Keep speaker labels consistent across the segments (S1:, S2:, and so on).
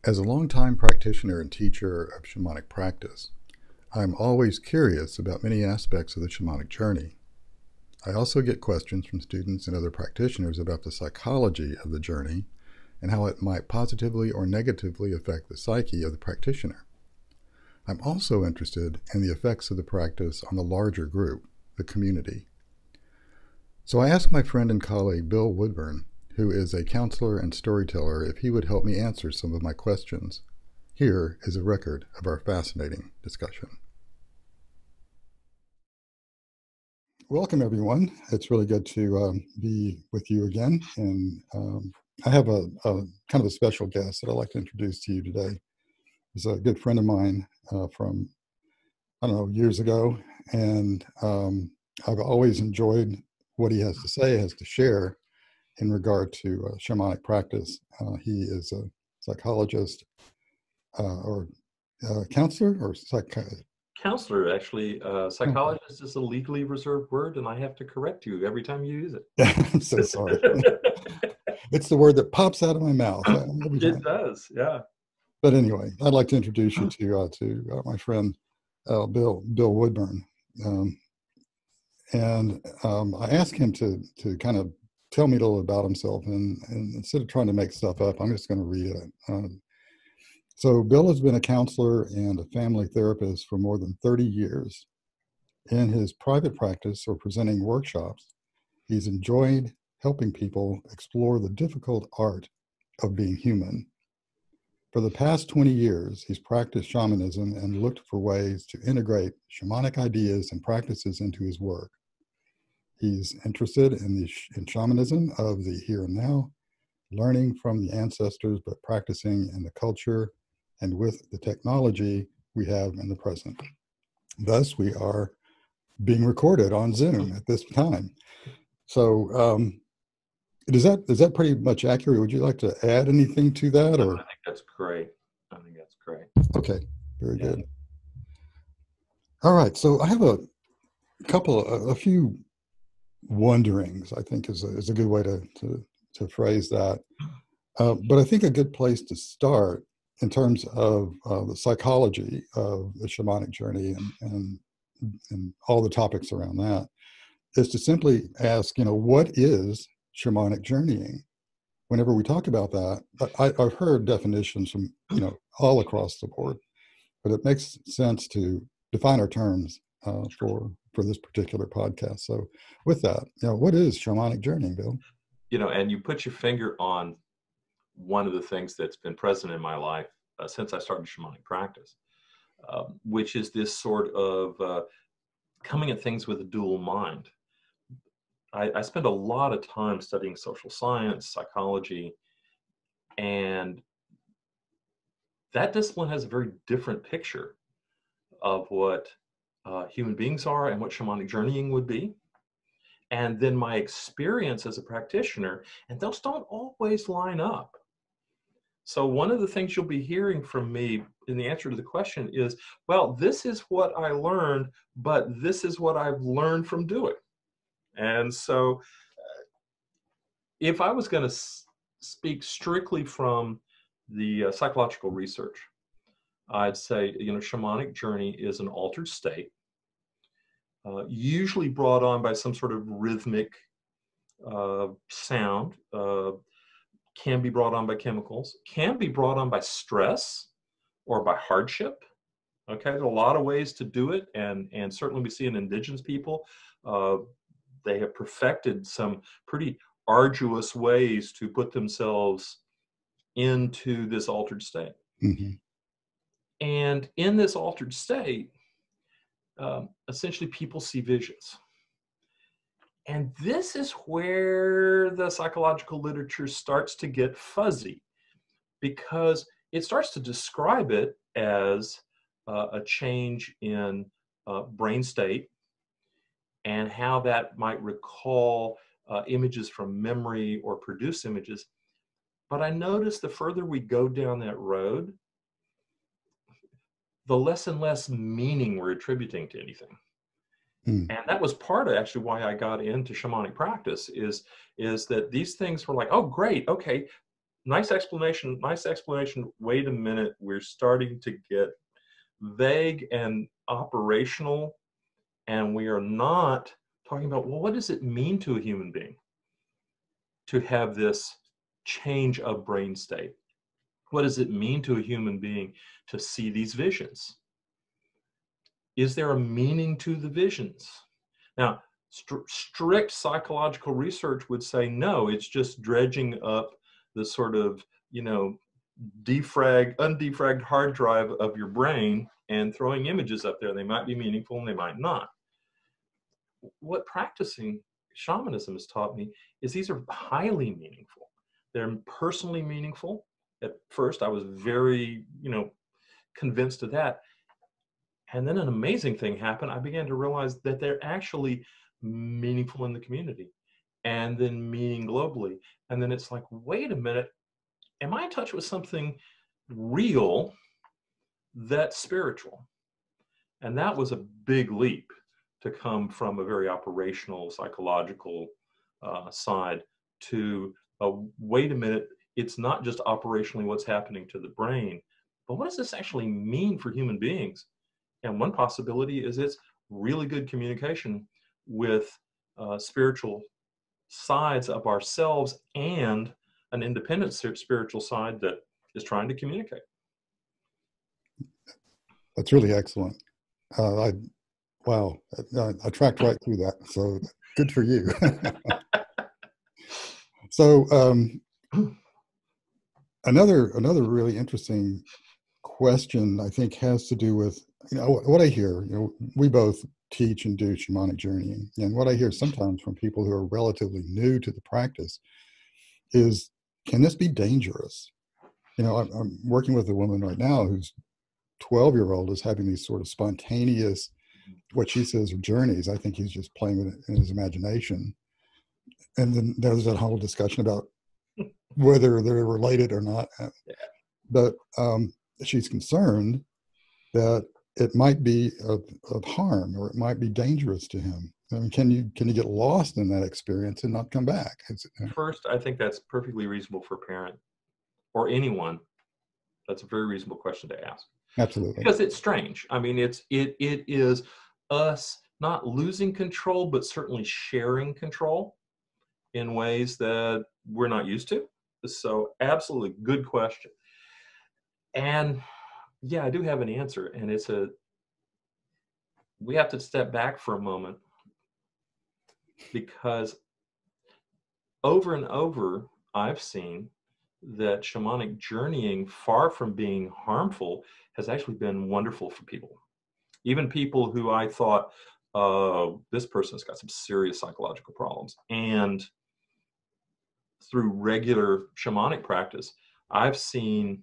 S1: As a longtime practitioner and teacher of shamanic practice, I am always curious about many aspects of the shamanic journey. I also get questions from students and other practitioners about the psychology of the journey and how it might positively or negatively affect the psyche of the practitioner. I'm also interested in the effects of the practice on the larger group, the community. So I asked my friend and colleague Bill Woodburn, who is a counselor and storyteller, if he would help me answer some of my questions. Here is a record of our fascinating discussion. Welcome, everyone. It's really good to be with you again. And I have a kind of a special guest that I'd like to introduce to you today. He's a good friend of mine from, I don't know, years ago. And I've always enjoyed what he has to say, has to share in regard to shamanic practice. He is a psychologist or counselor or
S2: Counselor, actually. Psychologist is a legally reserved word, and I have to correct you every time you use it.
S1: I'm so sorry. It's the word that pops out of my mouth every time.
S2: It does, yeah.
S1: But anyway, I'd like to introduce you to my friend Bill Woodburn, and I asked him to kind of tell me a little about himself, and instead of trying to make stuff up, I'm just going to read it. So Bill has been a counselor and a family therapist for more than 30 years. In his private practice or presenting workshops, he's enjoyed helping people explore the difficult art of being human. For the past 20 years, he's practiced shamanism and looked for ways to integrate shamanic ideas and practices into his work. He's interested in shamanism of the here and now, learning from the ancestors, but practicing in the culture and with the technology we have in the present. Thus, we are being recorded on Zoom at this time. So, is that pretty much accurate? Would you like to add anything to that? Or
S2: I think that's great. I think that's great.
S1: Okay, very good. All right, so I have a few wonderings, I think is a good way to phrase that. But I think a good place to start in terms of the psychology of the shamanic journey and all the topics around that is to simply ask, what is shamanic journeying? Whenever we talk about that, I've heard definitions from, all across the board, but it makes sense to define our terms for this particular podcast. So with that, what is shamanic journeying, Bill?
S2: And you put your finger on one of the things that's been present in my life since I started shamanic practice, which is this sort of coming at things with a dual mind. I spent a lot of time studying social science, psychology, and that discipline has a very different picture of what human beings are and what shamanic journeying would be. And then my experience as a practitioner, and those don't always line up. So one of the things you'll be hearing from me in the answer to the question is, well, this is what I learned, but this is what I've learned from doing. And so if I was going to speak strictly from the psychological research, I'd say, shamanic journey is an altered state, usually brought on by some sort of rhythmic sound, can be brought on by chemicals, can be brought on by stress or by hardship. Okay, there are a lot of ways to do it, and certainly we see in indigenous people, they have perfected some pretty arduous ways to put themselves into this altered state.
S1: Mm-hmm.
S2: And in this altered state, essentially people see visions. And this is where the psychological literature starts to get fuzzy, because it starts to describe it as a change in brain state and how that might recall images from memory or produce images. But I notice the further we go down that road, the less and less meaning we're attributing to anything. And that was part of actually why I got into shamanic practice is that these things were like, oh, great, okay, nice explanation, nice explanation. Wait a minute, we're starting to get vague and operational, and we are not talking about, well, what does it mean to a human being to have this change of brain state? What does it mean to a human being to see these visions? Is there a meaning to the visions? Now, strict psychological research would say no, it's just dredging up the sort of, undefragged hard drive of your brain and throwing images up there. They might be meaningful and they might not. What practicing shamanism has taught me is these are highly meaningful. They're personally meaningful. At first, I was very, convinced of that. And then an amazing thing happened. I began to realize that they're actually meaningful in the community and then meaning globally. And then it's like, wait a minute, am I in touch with something real that's spiritual? And that was a big leap to come from a very operational, psychological side to, wait a minute, it's not just operationally what's happening to the brain, but what does this actually mean for human beings? And one possibility is it's really good communication with spiritual sides of ourselves and an independent spiritual side that is trying to communicate.
S1: That's really excellent. Wow, I tracked right through that. So good for you. So another really interesting question, I think, has to do with, what I hear. We both teach and do shamanic journeying, and what I hear sometimes from people who are relatively new to the practice is, can this be dangerous? I'm working with a woman right now whose 12-year-old is having these sort of spontaneous, what she says are journeys. I think he's just playing with it in his imagination. And then there's that whole discussion about whether they're related or not. But she's concerned that it might be of harm, or it might be dangerous to him. I mean, can you get lost in that experience and not come back?
S2: First, I think that's perfectly reasonable for a parent or anyone. That's a very reasonable question to ask.
S1: Absolutely.
S2: Because it's strange. I mean, it is us not losing control, but certainly sharing control in ways that we're not used to. So absolutely good question. And yeah, I do have an answer. And we have to step back for a moment, because over and over, I've seen that shamanic journeying, far from being harmful, has actually been wonderful for people. Even people who I thought, this person's got some serious psychological problems. And through regular shamanic practice, I've seen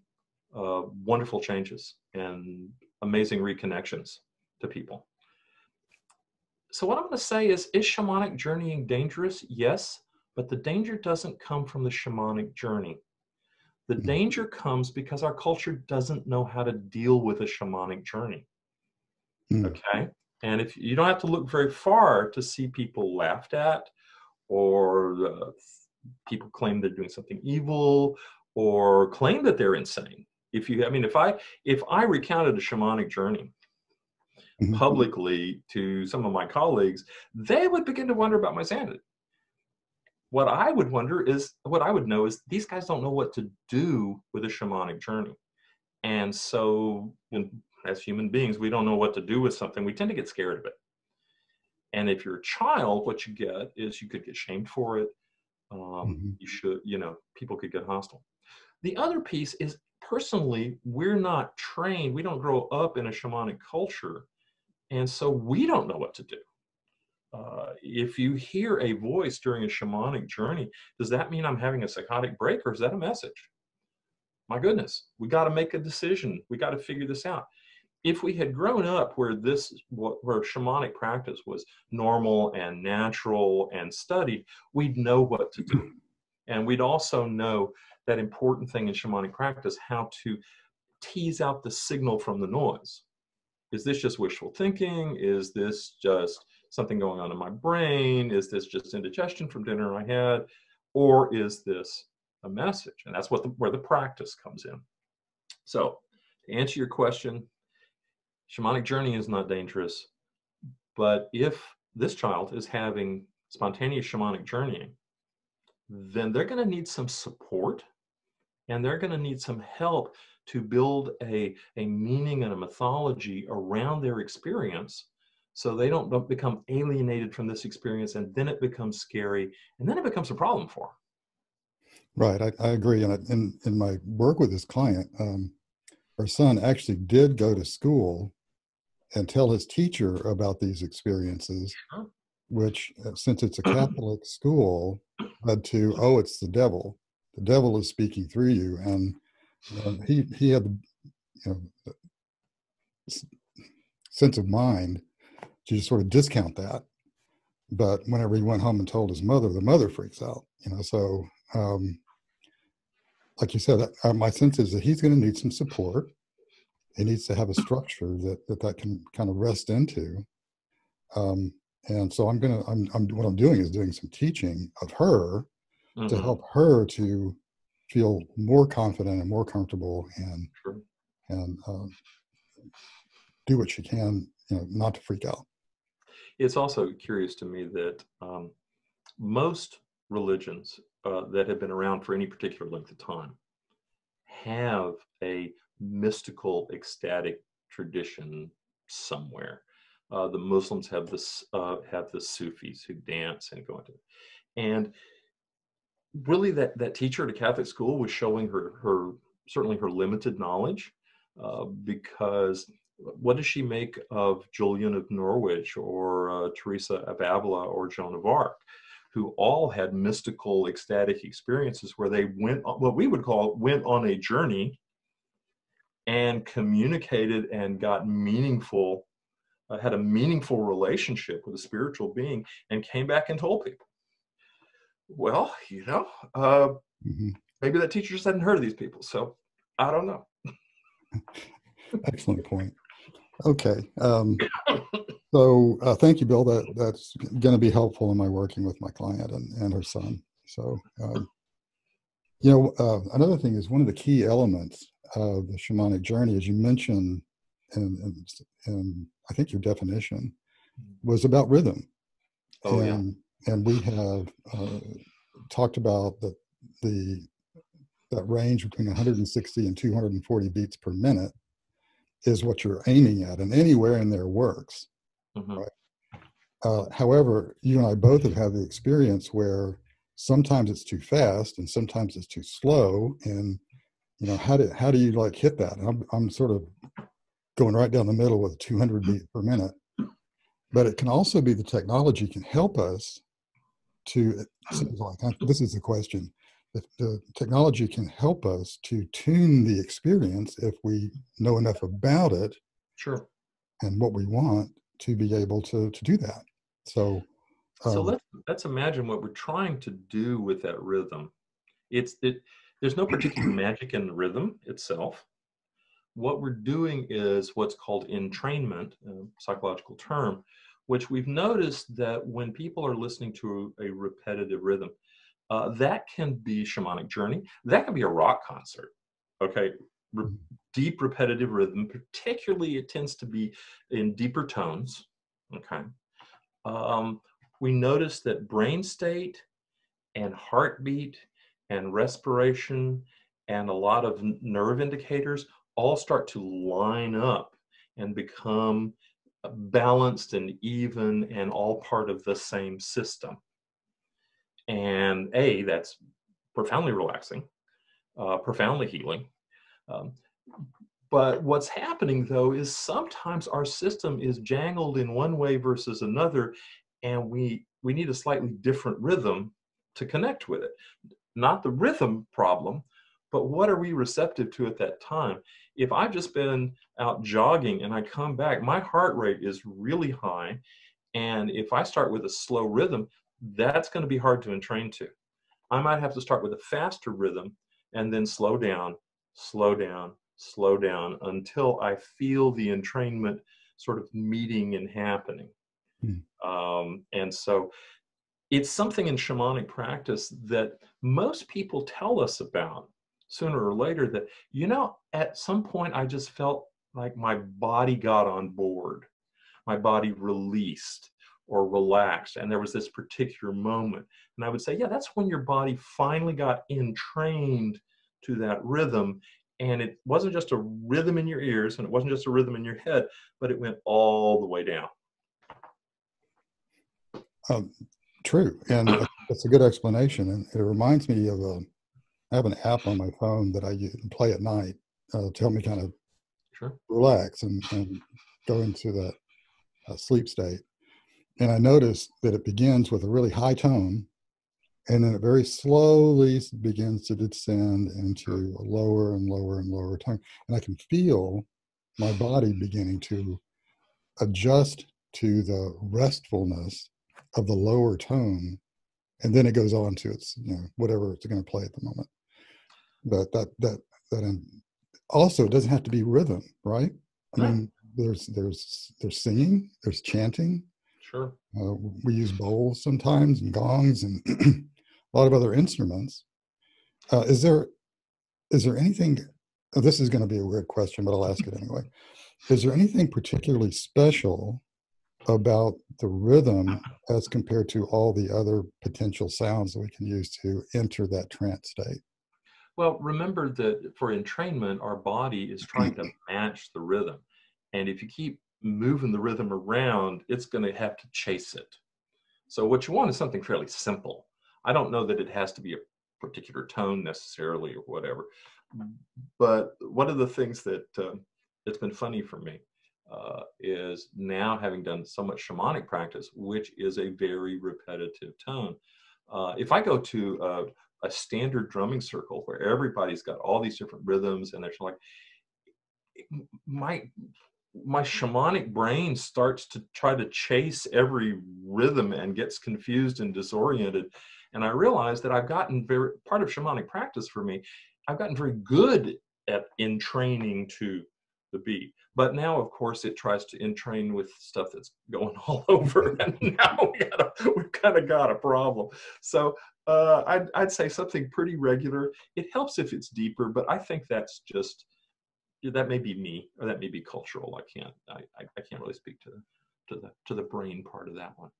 S2: wonderful changes and amazing reconnections to people. So what I'm going to say is shamanic journeying dangerous? Yes, but the danger doesn't come from the shamanic journey. The danger comes because our culture doesn't know how to deal with a shamanic journey. Okay? And if you don't have to look very far to see people laughed at, or people claim they're doing something evil, or claim that they're insane. If I recounted a shamanic journey publicly to some of my colleagues, they would begin to wonder about my sanity. What I would know is these guys don't know what to do with a shamanic journey. And so, as human beings, we don't know what to do with something. We tend to get scared of it. And if you're a child, what you get is you could get shamed for it. People could get hostile. The other piece is, personally, we're not trained. We don't grow up in a shamanic culture. And so we don't know what to do. If you hear a voice during a shamanic journey, does that mean I'm having a psychotic break, or is that a message? My goodness, we got to make a decision. We got to figure this out. If we had grown up where shamanic practice was normal and natural and studied, we'd know what to do. And we'd also know that important thing in shamanic practice, how to tease out the signal from the noise. Is this just wishful thinking? Is this just something going on in my brain? Is this just indigestion from dinner I had? Or is this a message. And that's where the practice comes in. So to answer your question, shamanic journey is not dangerous, but if this child is having spontaneous shamanic journeying, then they're going to need some support, and they're going to need some help to build a meaning and a mythology around their experience, so they don't become alienated from this experience, and then it becomes scary, and then it becomes a problem for them.
S1: Right, I agree. And in my work with this client, her son actually did go to school and tell his teacher about these experiences,
S2: Huh?
S1: which, since it's a Catholic school, led to, oh, it's the devil. The devil is speaking through you. And he had the, sense of mind to just sort of discount that. But whenever he went home and told his mother, the mother freaks out. So like you said, my sense is that he's going to need some support. He needs to have a structure that can kind of rest into. And so what I'm doing is doing some teaching of her to help her to feel more confident and more comfortable, and do what she can, not to freak out.
S2: It's also curious to me that most religions that have been around for any particular length of time have a mystical, ecstatic tradition somewhere. The Muslims have the Sufis who dance and go into it. And really, that teacher at a Catholic school was showing her certainly her limited knowledge, because what does she make of Julian of Norwich, or Teresa of Avila, or Joan of Arc, who all had mystical, ecstatic experiences where they went, what we would call, went on a journey and communicated and got meaningful, had a meaningful relationship with a spiritual being, and came back and told people. Well, maybe that teacher just hadn't heard of these people, so I don't know.
S1: Excellent point. Okay. So thank you, Bill. That's going to be helpful in my working with my client and her son. So, another thing is, one of the key elements of the shamanic journey, as you mentioned, and I think your definition was about rhythm.
S2: Oh,
S1: and,
S2: yeah.
S1: And we have talked about that range between 160 and 240 beats per minute is what you're aiming at, and anywhere in there works. Right? However, you and I both have had the experience where sometimes it's too fast and sometimes it's too slow, and how do you like hit that? And I'm sort of going right down the middle with 200 beats per minute. But it can also be the technology can help us to, it seems like, this is the question, the technology can help us to tune the experience if we know enough about it.
S2: Sure.
S1: And what we want to be able to do that. So
S2: let's imagine what we're trying to do with that rhythm. There's no particular magic in the rhythm itself. What we're doing is what's called entrainment, a psychological term, which we've noticed that when people are listening to a repetitive rhythm, that can be shamanic journey. That can be a rock concert. Okay. Deep repetitive rhythm, particularly it tends to be in deeper tones. Okay. We notice that brain state and heartbeat and respiration and a lot of nerve indicators all start to line up and become balanced and even and all part of the same system. And that's profoundly relaxing, profoundly healing. But what's happening, though, is sometimes our system is jangled in one way versus another, and we need a slightly different rhythm to connect with it. Not the rhythm problem, but what are we receptive to at that time? If I've just been out jogging and I come back, my heart rate is really high. And if I start with a slow rhythm, that's going to be hard to entrain to. I might have to start with a faster rhythm and then slow down, slow down, slow down until I feel the entrainment sort of meeting and happening. And so it's something in shamanic practice that most people tell us about sooner or later, that, at some point I just felt like my body got on board, my body released or relaxed, and there was this particular moment. And I would say, yeah, that's when your body finally got entrained to that rhythm. And it wasn't just a rhythm in your ears, and it wasn't just a rhythm in your head, but it went all the way down.
S1: True, and that's a good explanation. And it reminds me of I have an app on my phone that I use and play at night to help me kind of
S2: Sure.
S1: relax and go into that sleep state. And I noticed that it begins with a really high tone, and then it very slowly begins to descend into a lower and lower and lower tone. And I can feel my body beginning to adjust to the restfulness of the lower tone, and then it goes on to its, whatever it's going to play at the moment. But that also, it doesn't have to be rhythm, right? I mean, there's singing, there's chanting.
S2: Sure.
S1: We use bowls sometimes, and gongs, and a lot of other instruments. Is there anything? Oh, this is going to be a weird question, but I'll ask it anyway. Is there anything particularly special about the rhythm as compared to all the other potential sounds that we can use to enter that trance state?
S2: Well, remember that for entrainment, our body is trying to match the rhythm. And if you keep moving the rhythm around, it's going to have to chase it. So what you want is something fairly simple. I don't know that it has to be a particular tone necessarily or whatever. But one of the things that it's been funny for me is now having done so much shamanic practice, which is a very repetitive tone. If I go to a standard drumming circle where everybody's got all these different rhythms, and they're like, my shamanic brain starts to try to chase every rhythm and gets confused and disoriented. And I realized that part of shamanic practice for me, I've gotten very good at entraining to the beat. But now, of course, it tries to entrain with stuff that's going all over, and now we've kind of got a problem. So I'd say something pretty regular. It helps if it's deeper, but I think that's just, that may be me, or that may be cultural. I can't really speak to the brain part of that one.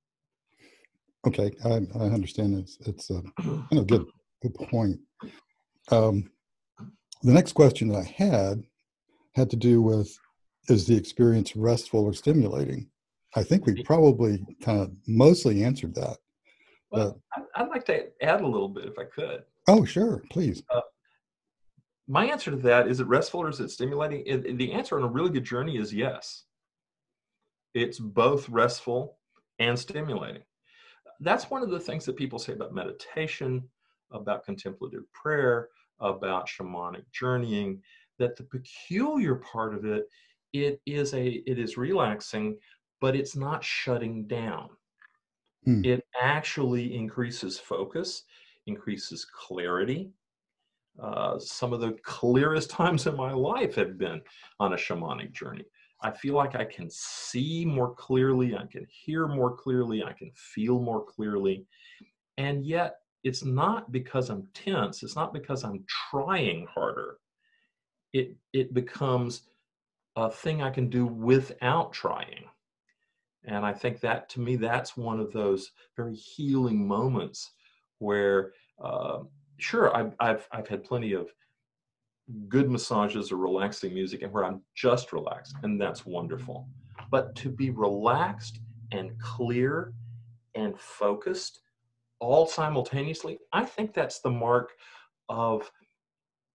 S1: Okay, I understand. It's a kind of good point. The next question that I had to do with, is the experience restful or stimulating? I think we probably kind of mostly answered that.
S2: Well, I'd like to add a little bit if I could.
S1: Oh, sure, please.
S2: My answer to that, is it restful or is it stimulating? The answer on a really good journey is yes. It's both restful and stimulating. That's one of the things that people say about meditation, about contemplative prayer, about shamanic journeying, that the peculiar part of it, it is relaxing, but it's not shutting down. It actually increases focus, increases clarity. Some of the clearest times in my life have been on a shamanic journey. I feel like I can see more clearly, I can hear more clearly, I can feel more clearly. And yet, it's not because I'm tense, it's not because I'm trying harder. It becomes a thing I can do without trying. And I think that, to me, that's one of those very healing moments where, sure, I've had plenty of good massages or relaxing music and where I'm just relaxed, and that's wonderful. But to be relaxed and clear and focused all simultaneously, I think that's the mark of,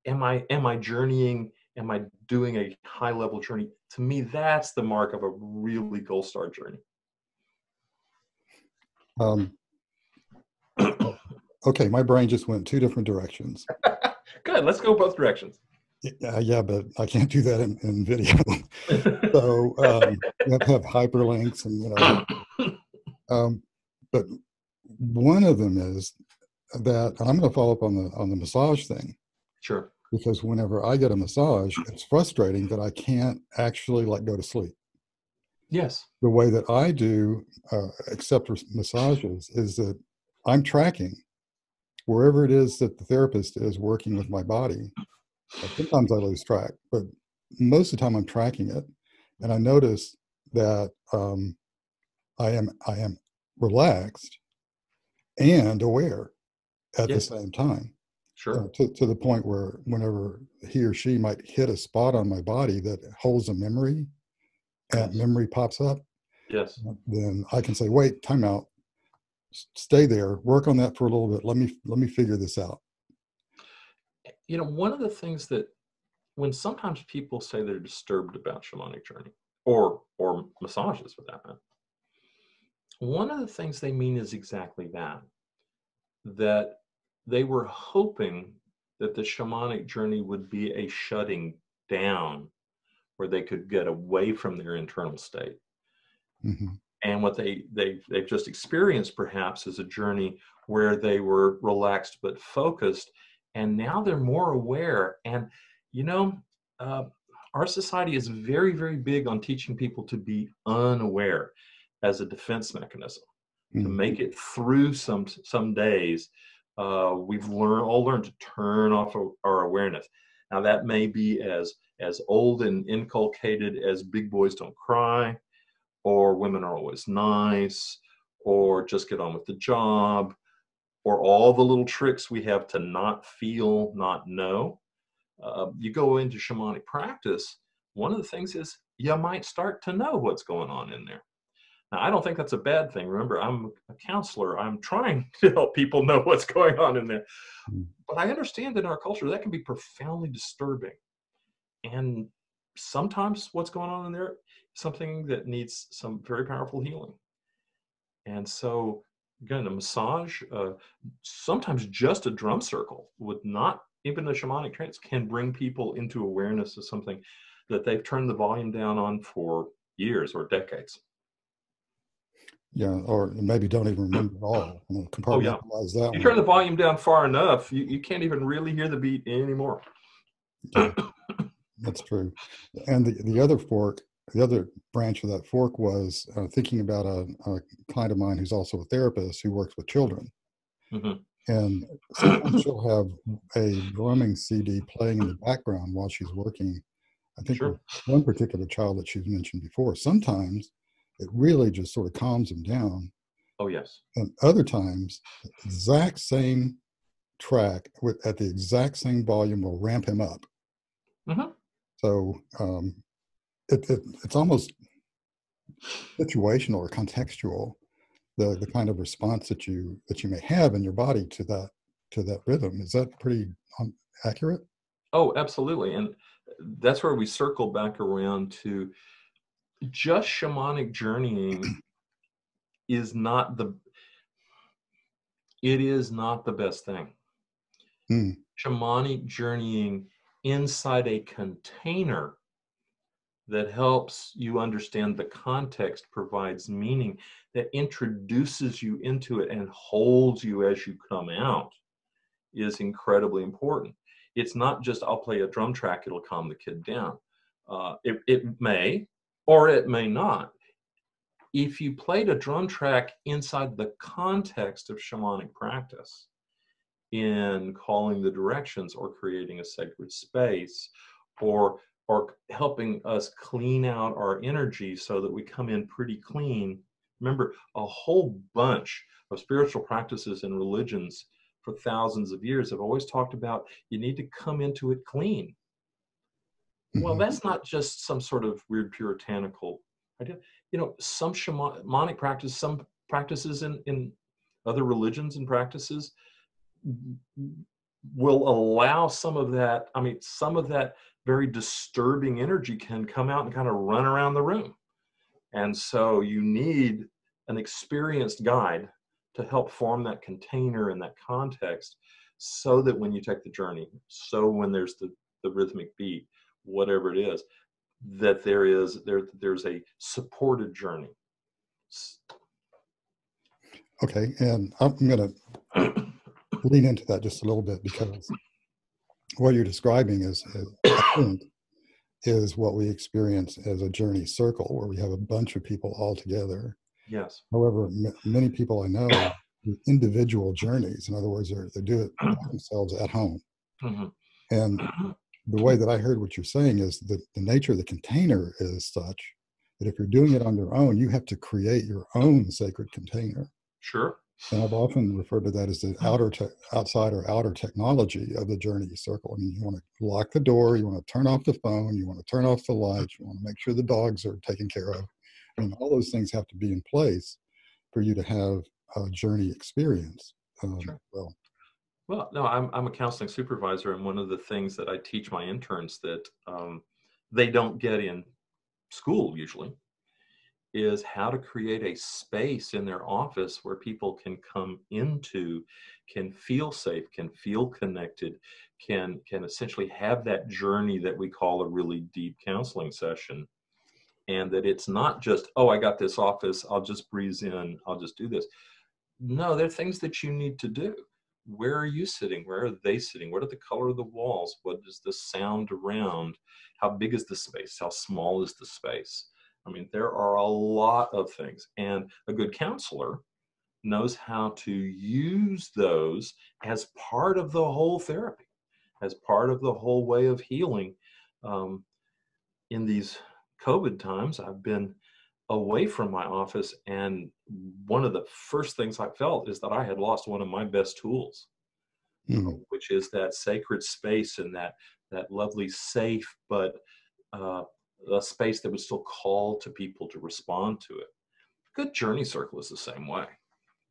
S2: am I journeying? Am I doing a high level journey? To me, that's the mark of a really gold star journey.
S1: Okay, my brain just went two different directions.
S2: Good, let's go both directions.
S1: Yeah, but I can't do that in video. So you have to have hyperlinks, and but one of them is that, and I'm going to follow up on the massage thing.
S2: Sure.
S1: Because whenever I get a massage, it's frustrating that I can't actually go to sleep.
S2: Yes.
S1: The way that I do accept massages is that I'm tracking wherever it is that the therapist is working with my body. Sometimes I lose track, but most of the time I'm tracking it, and I notice that I am relaxed and aware at the
S2: Yeah,
S1: same time,
S2: sure.
S1: to the point where whenever he or she might hit a spot on my body that holds a memory, and
S2: Yes.
S1: memory pops up,
S2: Yes.
S1: then I can say, "Wait, time out. Stay there. Work on that for a little bit. Let me figure this out."
S2: One of the things that when sometimes people say they're disturbed about shamanic journey or massages for that matter, one of the things they mean is exactly that they were hoping that the shamanic journey would be a shutting down where they could get away from their internal state.
S1: Hmm.
S2: And what they've just experienced perhaps is a journey where they were relaxed but focused, and now they're more aware. And you know, uh, our society is very, very big on teaching people to be unaware as a defense mechanism to
S1: Hmm.
S2: make it through some days. We've all learned to turn off our awareness. Now that may be as old and inculcated as big boys don't cry, or women are always nice, or just get on with the job, or all the little tricks we have to not feel, not know. You go into shamanic practice, one of the things is you might start to know what's going on in there. Now, I don't think that's a bad thing. Remember, I'm a counselor. I'm trying to help people know what's going on in there. But I understand in our culture that can be profoundly disturbing. And sometimes what's going on in there is something that needs some very powerful healing. And so, again, a massage, sometimes just a drum circle with not even a shamanic trance can bring people into awareness of something that they've turned the volume down on for years or decades.
S1: Yeah, or maybe don't even remember at all.
S2: Oh, yeah.
S1: Compartmentalize that
S2: You
S1: one.
S2: turn the volume down far enough, you can't even really hear the beat anymore.
S1: Yeah, that's true. And the other fork, the other branch of that fork was thinking about a client of mine who's also a therapist who works with children.
S2: Mhm.
S1: And sometimes she'll have a drumming CD playing in the background while she's working. I think with
S2: Sure.
S1: one particular child that she's mentioned before, sometimes it really just sort of calms him down.
S2: Oh, yes.
S1: And other times, the exact same track at the exact same volume will ramp him up.
S2: Mhm.
S1: So it's almost situational or contextual, the kind of response that you may have in your body to that rhythm. Is that pretty accurate?
S2: Oh, absolutely. And that's where we circle back around to just shamanic journeying is not the it is not the best thing.
S1: Mm,
S2: Shamanic journeying inside a container that helps you understand the context, provides meaning, that introduces you into it and holds you as you come out is incredibly important. It's not just I'll play a drum track, it'll calm the kid down. It may or it may not. If you played a drum track inside the context of shamanic practice, in calling the directions or creating a sacred space or helping us clean out our energy so that we come in pretty clean. Remember, a whole bunch of spiritual practices and religions for thousands of years have always talked about you need to come into it clean. Well,
S1: hmm.
S2: that's not just some sort of weird puritanical idea. Some shamanic practice, some practices in other religions and practices will allow some of that. I mean, some of that very disturbing energy can come out and kind of run around the room. And so you need an experienced guide to help form that container and that context so that when you take the journey, so when there's the rhythmic beat, whatever it is, that there's a supported journey.
S1: Okay, and I'm going to lean into that just a little bit because what you're describing is I think, is what we experience as a journey circle where we have a bunch of people all together.
S2: Yes.
S1: However, many people I know individual journeys. In other words, they do it by themselves at home.
S2: Mhm.
S1: And the way that I heard what you're saying is that the nature of the container is such that if you're doing it on your own, you have to create your own sacred container.
S2: Sure.
S1: And I've often referred to that as the outside or outer technology of the journey circle. I mean, you want to lock the door, you want to turn off the phone, you want to turn off the lights, you want to make sure the dogs are taken care of. I mean, all those things have to be in place for you to have a journey experience.
S2: Sure.
S1: Well,
S2: Well, no, I'm a counseling supervisor, and one of the things that I teach my interns that they don't get in school usually is how to create a space in their office where people can come into, can feel safe, can feel connected, can essentially have that journey that we call a really deep counseling session. And that it's not just, oh, I got this office, I'll just breeze in, I'll just do this. No, there are things that you need to do. Where are you sitting? Where are they sitting? What are the color of the walls? What is the sound around? How big is the space? How small is the space? I mean, there are a lot of things. And a good counselor knows how to use those as part of the whole therapy, as part of the whole way of healing. In these COVID times, I've been away from my office, and one of the first things I felt is that I had lost one of my best tools, which is that sacred space and that lovely, safe, but a space that would still call to people to respond to it. Good journey circle is the same way.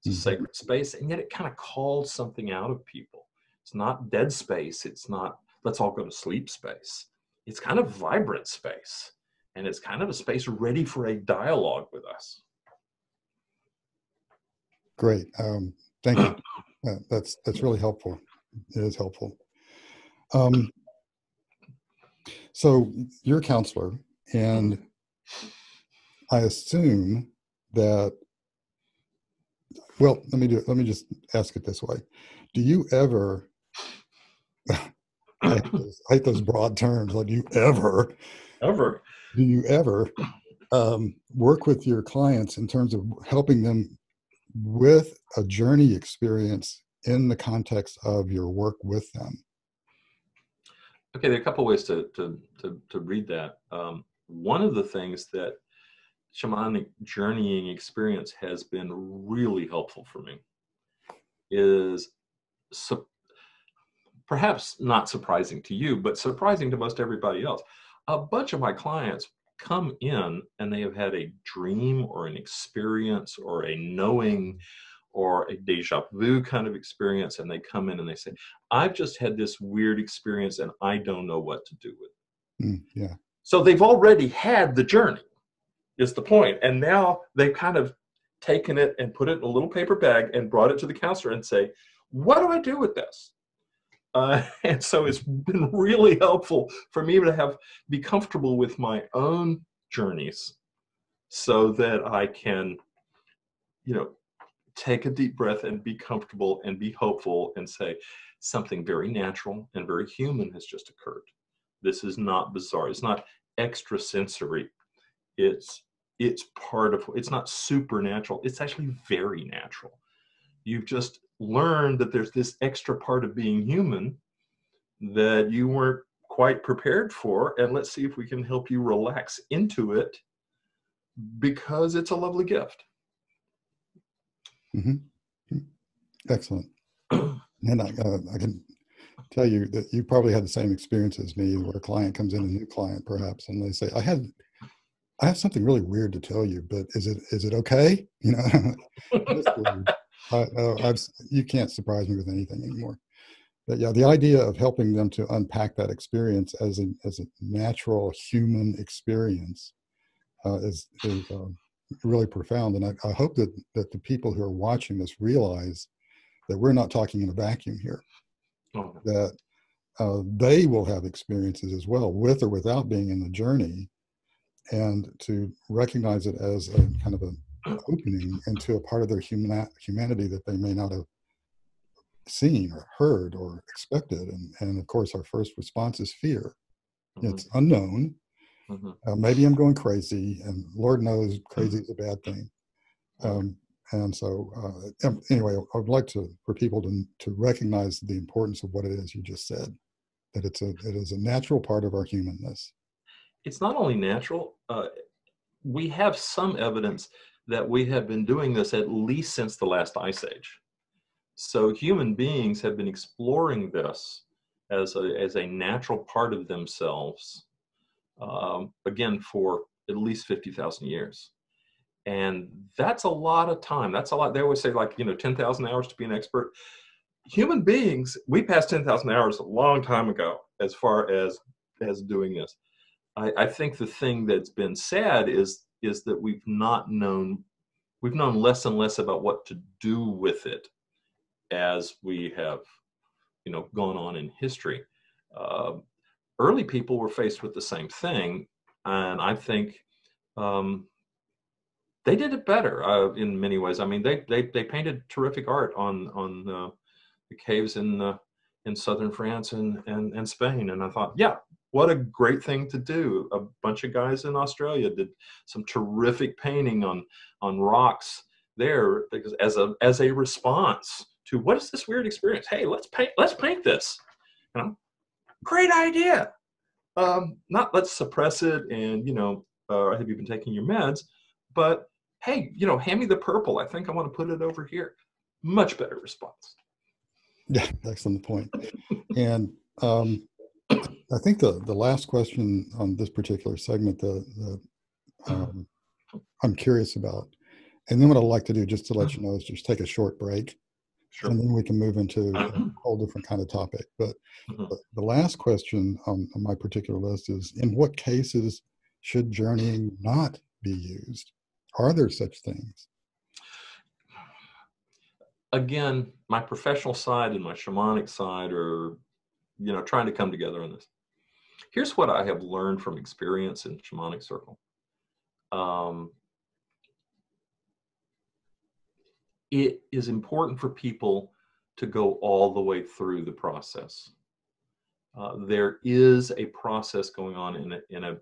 S2: It's a sacred space, and yet it kind of calls something out of people. It's not dead space. It's not let's all go to sleep space. It's kind of vibrant space. And it's kind of a space ready for a dialogue with us.
S1: great. Thank you. That's really helpful. It is helpful. So you're a counselor, and I assume that, well, let me just ask it this way. Do you ever, I hate those broad terms, like do you ever work with your clients in terms of helping them with a journey experience in the context of your work with them?
S2: Okay, there are a couple ways to read that. One of the things that shamanic journeying experience has been really helpful for me is perhaps not surprising to you, but surprising to most everybody else. A bunch of my clients come in and they have had a dream or an experience or a knowing or a deja vu kind of experience, and they come in and they say, I've just had this weird experience and I don't know what to do with it.
S1: Yeah.
S2: So they've already had the journey, is the point. And now they've kind of taken it and put it in a little paper bag and brought it to the counselor and say, what do I do with this? And so it's been really helpful for me to be comfortable with my own journeys so that I can, take a deep breath and be comfortable and be hopeful and say something very natural and very human has just occurred. This is not bizarre. It's not extrasensory. It's part of, it's not supernatural. It's actually very natural. You've just learned that there's this extra part of being human that you weren't quite prepared for. And let's see if we can help you relax into it because it's a lovely gift.
S1: Excellent. And I can tell you that you probably had the same experience as me, where a client comes in, a new client perhaps, and they say, I have something really weird to tell you, but is it okay? You can't surprise me with anything anymore. But yeah, the idea of helping them to unpack that experience as a natural human experience is really profound. And I hope that the people who are watching this realize that we're not talking in a vacuum here, that they will have experiences as well, with or without being in the journey, and to recognize it as a kind of an opening into a part of their humanity that they may not have seen or heard or expected. And of course, our first response is fear. It's unknown. Maybe I'm going crazy, and Lord knows crazy is a bad thing. And so, anyway, I would like for people to recognize the importance of what it is you just said, that it is a natural part of our humanness.
S2: It's not only natural, we have some evidence that we have been doing this at least since the last ice age. So human beings have been exploring this as a natural part of themselves, again, for at least 50,000 years. And that's a lot of time. That's a lot. They always say, like, 10,000 hours to be an expert. Human beings, we passed 10,000 hours a long time ago as far as doing this. I think the thing that's been sad is that we've known less and less about what to do with it as we have, gone on in history. Early people were faced with the same thing, and I think they did it better in many ways. I mean, they painted terrific art on the caves in southern France and Spain, and I thought, yeah, what a great thing to do. A bunch of guys in Australia did some terrific painting on rocks there, because as a response to, what is this weird experience? Hey, let's paint this. Great idea. Not let's suppress it and have you been taking your meds, but hey, hand me the purple. I think I want to put it over here. Much better response.
S1: Yeah, excellent point. And I think the last question on this particular segment, I'm curious about, and then what I'd like to do, just to let you know, is just take a short break. Sure. And then we can move into a whole different kind of topic. But the last question on my particular list is, in what cases should journeying not be used? Are there such things?
S2: Again, my professional side and my shamanic side are, trying to come together on this. Here's what I have learned from experience in shamanic circle. It is important for people to go all the way through the process. There is a process going on in a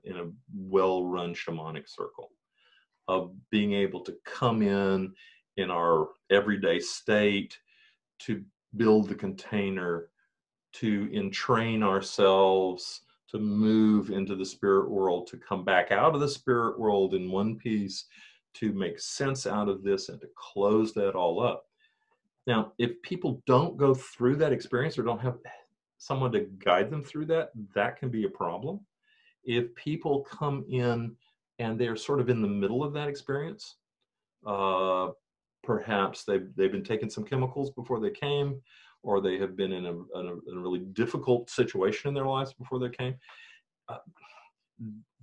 S2: well-run shamanic circle of being able to come in our everyday state, to build the container, to entrain ourselves, to move into the spirit world, to come back out of the spirit world in one piece, to make sense out of this and to close that all up. Now, if people don't go through that experience or don't have someone to guide them through that, that can be a problem. If people come in and they're sort of in the middle of that experience, perhaps they've been taking some chemicals before they came, or they have been in a really difficult situation in their lives before they came,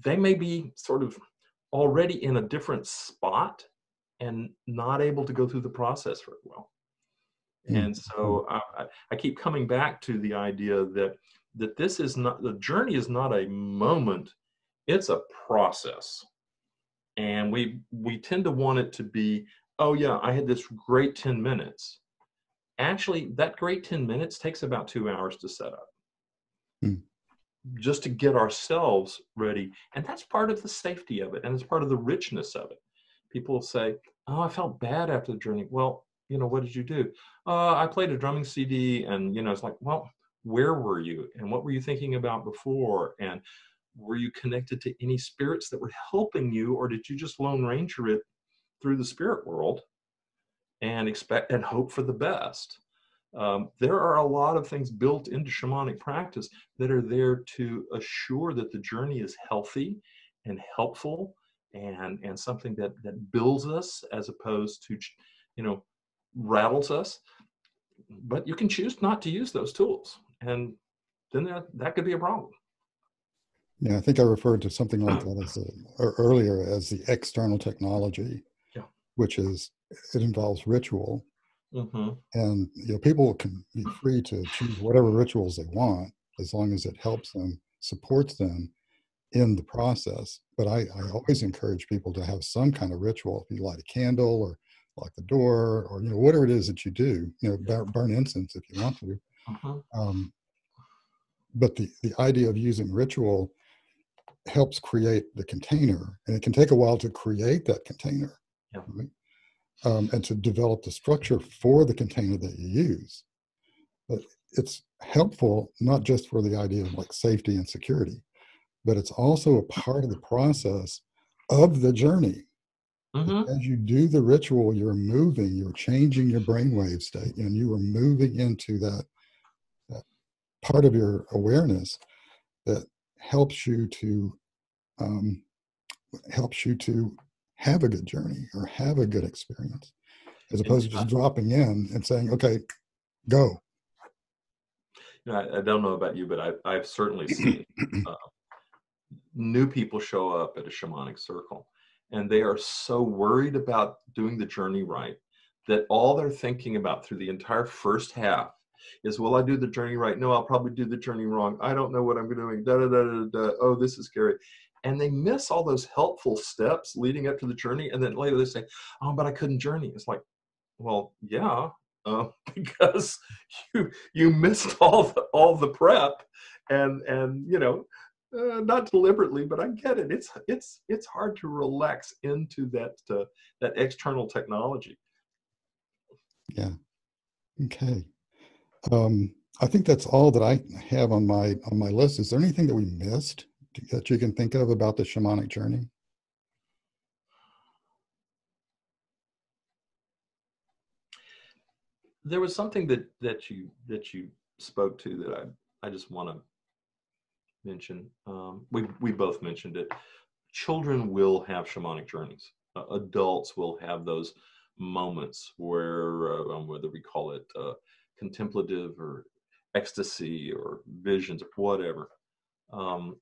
S2: they may be sort of already in a different spot and not able to go through the process very well. And so I keep coming back to the idea that this is not, the journey is not a moment, it's a process. And we tend to want it to be, oh yeah, I had this great 10 minutes. Actually, that great 10 minutes takes about 2 hours to set up. Just to get ourselves ready. And that's part of the safety of it, and it's part of the richness of it. People say, oh, I felt bad after the journey. Well, what did you do? I played a drumming CD, and it's like, well, where were you? And what were you thinking about before? And were you connected to any spirits that were helping you, or did you just Lone Ranger it through the spirit world and expect and hope for the best? There are a lot of things built into shamanic practice that are there to assure that the journey is healthy and helpful and something that builds us as opposed to, rattles us. But you can choose not to use those tools, and then that could be a problem.
S1: Yeah, I think I referred to something like that earlier as the external technology, which is, it involves ritual. And people can be free to choose whatever rituals they want, as long as it helps them, supports them in the process. But I always encourage people to have some kind of ritual. If you light a candle or lock the door, or whatever it is that you do, burn incense if you want to. But the idea of using ritual helps create the container, and it can take a while to create that container. Right? and to develop the structure for the container that you use. But it's helpful not just for the idea of like safety and security, but it's also a part of the process of the journey.
S2: Mm-hmm.
S1: As you do the ritual, you're moving, you're changing your brainwave state, and you are moving into that part of your awareness that helps you to um, have a good journey or have a good experience, as
S2: And
S1: opposed to just dropping in and saying, "Okay, go."
S2: I don't know about you, but I've certainly seen uh, new people show up at a shamanic circle, and they are so worried about doing the journey right that all they're thinking about through the entire first half is, will I do the journey right? No, I'll probably do the journey wrong. I don't know what I'm doing. Da, da, da, da, da. Oh, this is scary. And they miss all those helpful steps leading up to the journey. And then later they say, oh, but I couldn't journey. It's like, well, yeah, because you missed all the prep, and not deliberately, but I get it. It's hard to relax into that external technology.
S1: Yeah. Okay. I think that's all that I have on my list. Is there anything that we missed that you can think of about the shamanic journey?
S2: There was something that you spoke to that I just want to mention. We both mentioned it. Children will have shamanic journeys. Adults will have those moments where, whether we call it contemplative or ecstasy or visions or whatever. Um,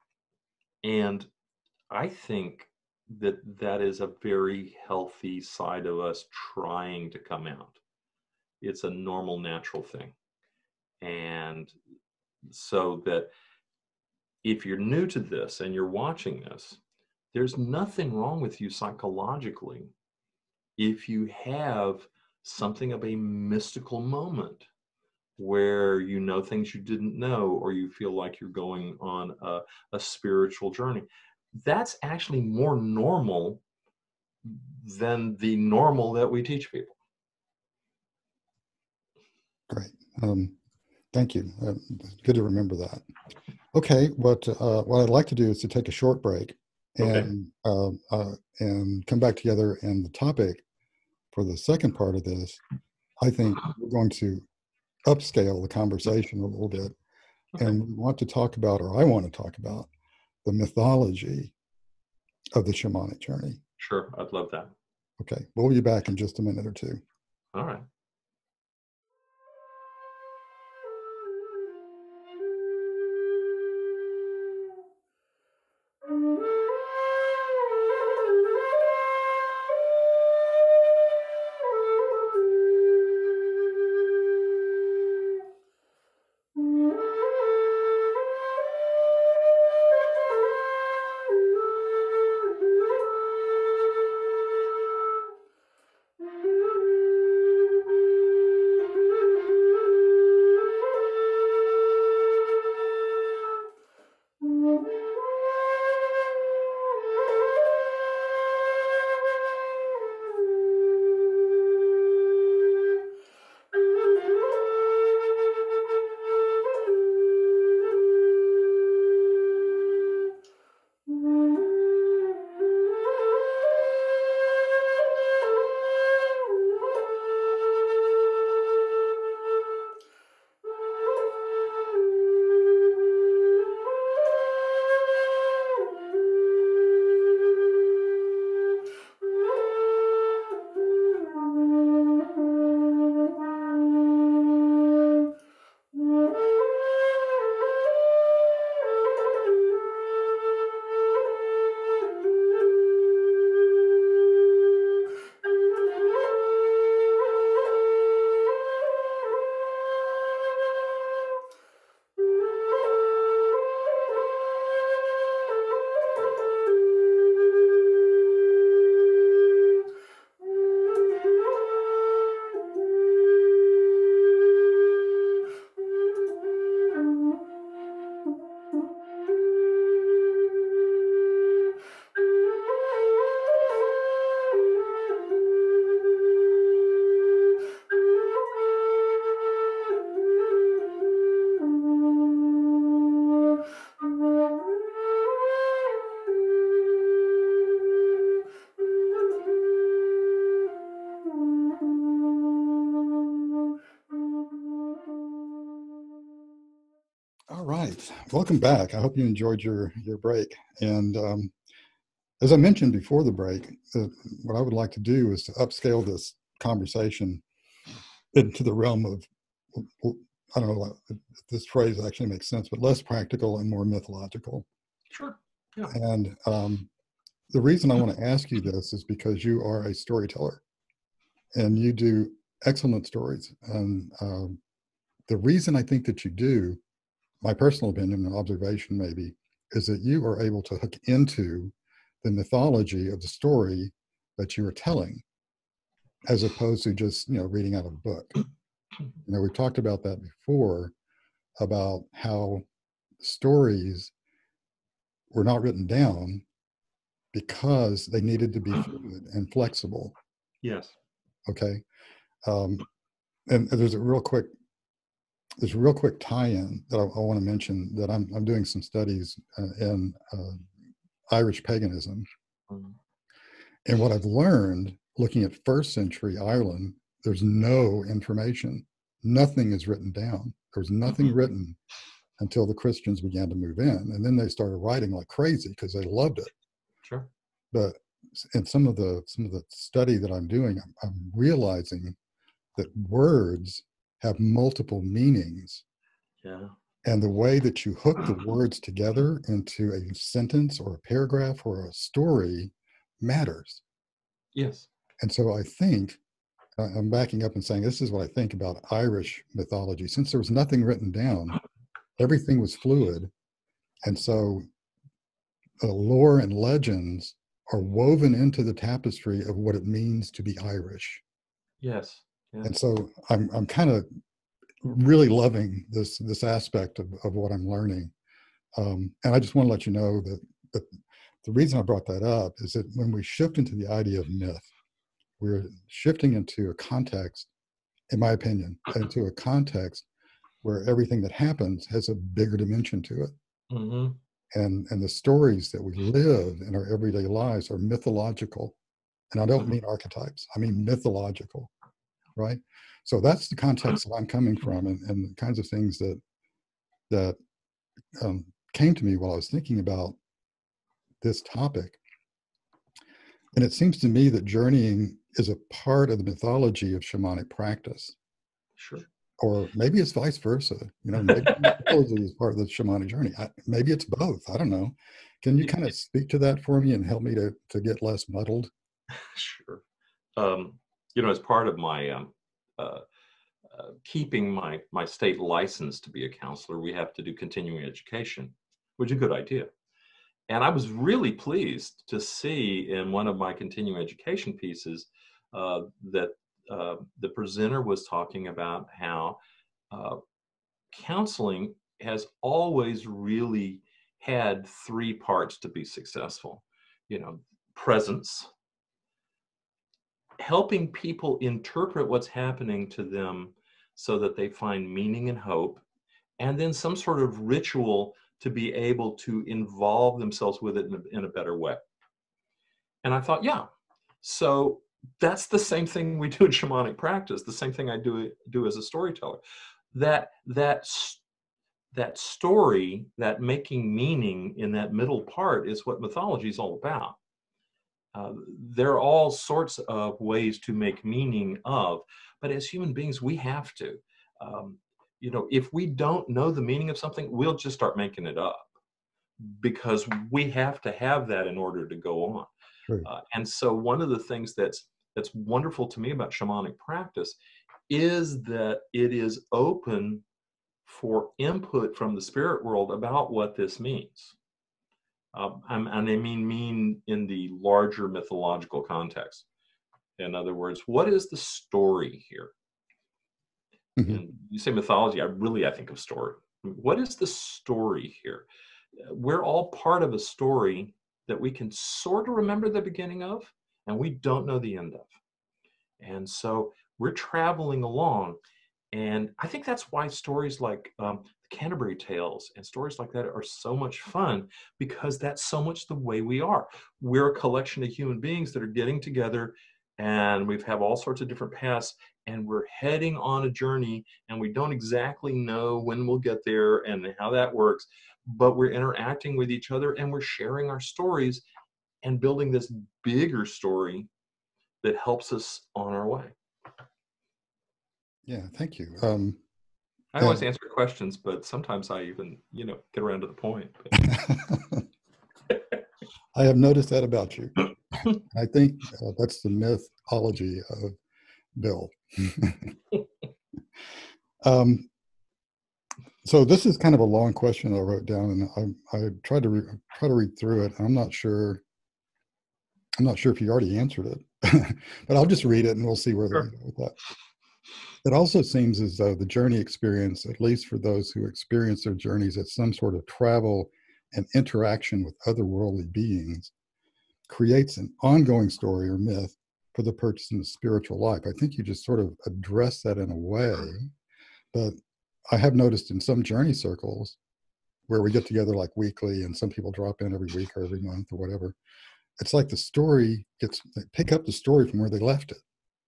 S2: and I think that is a very healthy side of us trying to come out. It's a normal, natural thing. And so that if you're new to this and you're watching this, there's nothing wrong with you psychologically if you have something of a mystical moment where you know things you didn't know, or you feel like you're going on a spiritual journey. That's actually more normal than the normal that we teach people.
S1: Great. Thank you. Good to remember that. Okay, what I'd like to do is to take a short break
S2: Okay.
S1: and come back together. And the topic for the second part of this, I think we're going to upscale the conversation a little bit,
S2: Okay.
S1: and we want to talk about, or I want to talk about, the mythology of the shamanic journey.
S2: Sure. I'd love that.
S1: Okay, we'll be back in just a minute or two.
S2: All right.
S1: Welcome back. I hope you enjoyed your break. And as I mentioned before the break, what I would like to do is to upscale this conversation into the realm of, I don't know if this phrase actually makes sense, but less practical and more mythological.
S2: Sure. Yeah.
S1: And the reason I want to ask you this is because you are a storyteller and you do excellent stories. And the reason I think that you do, my personal opinion and observation maybe, is that you are able to hook into the mythology of the story that you are telling, as opposed to just, reading out of a book. We've talked about that before, about how stories were not written down because they needed to be fluid and flexible.
S2: Yes.
S1: Okay. And there's a real quick tie-in that I want to mention, that I'm doing some studies in Irish paganism.
S2: Mm-hmm.
S1: And what I've learned looking at first century Ireland, there's no information. Nothing is written down. There was nothing written until the Christians began to move in. And then they started writing like crazy because they loved it.
S2: Sure.
S1: But in some of the study that I'm doing, I'm realizing that words have multiple meanings.
S2: Yeah.
S1: And the way that you hook the words together into a sentence or a paragraph or a story matters.
S2: Yes.
S1: And so I think, I'm backing up and saying, this is what I think about Irish mythology. Since there was nothing written down, everything was fluid. And so lore and legends are woven into the tapestry of what it means to be Irish.
S2: Yes. Yes.
S1: And so I'm kind of really loving this aspect of what I'm learning. And I just want to let you know that the reason I brought that up is that when we shift into the idea of myth, we're shifting into a context, in my opinion, into a context where everything that happens has a bigger dimension to it.
S2: Mm-hmm.
S1: And the stories that we live in our everyday lives are mythological. And I don't mean archetypes, I mean mythological, right? So that's the context that I'm coming from, and the kinds of things that came to me while I was thinking about this topic. And it seems to me that journeying is a part of the mythology of shamanic practice.
S2: Sure.
S1: Or maybe it's vice versa. Maybe mythology is part of the shamanic journey. Maybe it's both. I don't know. Can you kind of speak to that for me and help me to get less muddled?
S2: Sure. As part of my keeping my state license to be a counselor, we have to do continuing education, which is a good idea. And I was really pleased to see in one of my continuing education pieces that the presenter was talking about how counseling has always really had three parts to be successful. Presence, helping people interpret what's happening to them so that they find meaning and hope, and then some sort of ritual to be able to involve themselves with it in a better way. And I thought, yeah, so that's the same thing we do in shamanic practice, the same thing I do as a storyteller. That story, that making meaning in that middle part is what mythology is all about. There are all sorts of ways to make meaning of, but as human beings, we have to. If we don't know the meaning of something, we'll just start making it up because we have to have that in order to go on. And so one of the things that's wonderful to me about shamanic practice is that it is open for input from the spirit world about what this means. And I mean in the larger mythological context. In other words, what is the story here? Mm-hmm. And you say mythology, I think of story. What is the story here? We're all part of a story that we can sort of remember the beginning of, and we don't know the end of. And so we're traveling along. And I think that's why stories like the Canterbury Tales and stories like that are so much fun, because that's so much the way we are. We're a collection of human beings that are getting together, and we have all sorts of different paths, and we're heading on a journey, and we don't exactly know when we'll get there and how that works, but we're interacting with each other and we're sharing our stories and building this bigger story that helps us on our way.
S1: Yeah, thank you.
S2: I always answer questions, but sometimes I even, get around to the point.
S1: I have noticed that about you. I think that's the mythology of Bill. So this is kind of a long question I wrote down, and I tried to read through it. I'm not sure if you already answered it, but I'll just read it and we'll see where
S2: Sure.
S1: they go with that. It also seems as though the journey experience, at least for those who experience their journeys as some sort of travel and interaction with otherworldly beings, creates an ongoing story or myth for the person's spiritual life. I think you just sort of address that in a way, but I have noticed in some journey circles where we get together like weekly and some people drop in every week or every month or whatever, it's like the story they pick up the story from where they left it.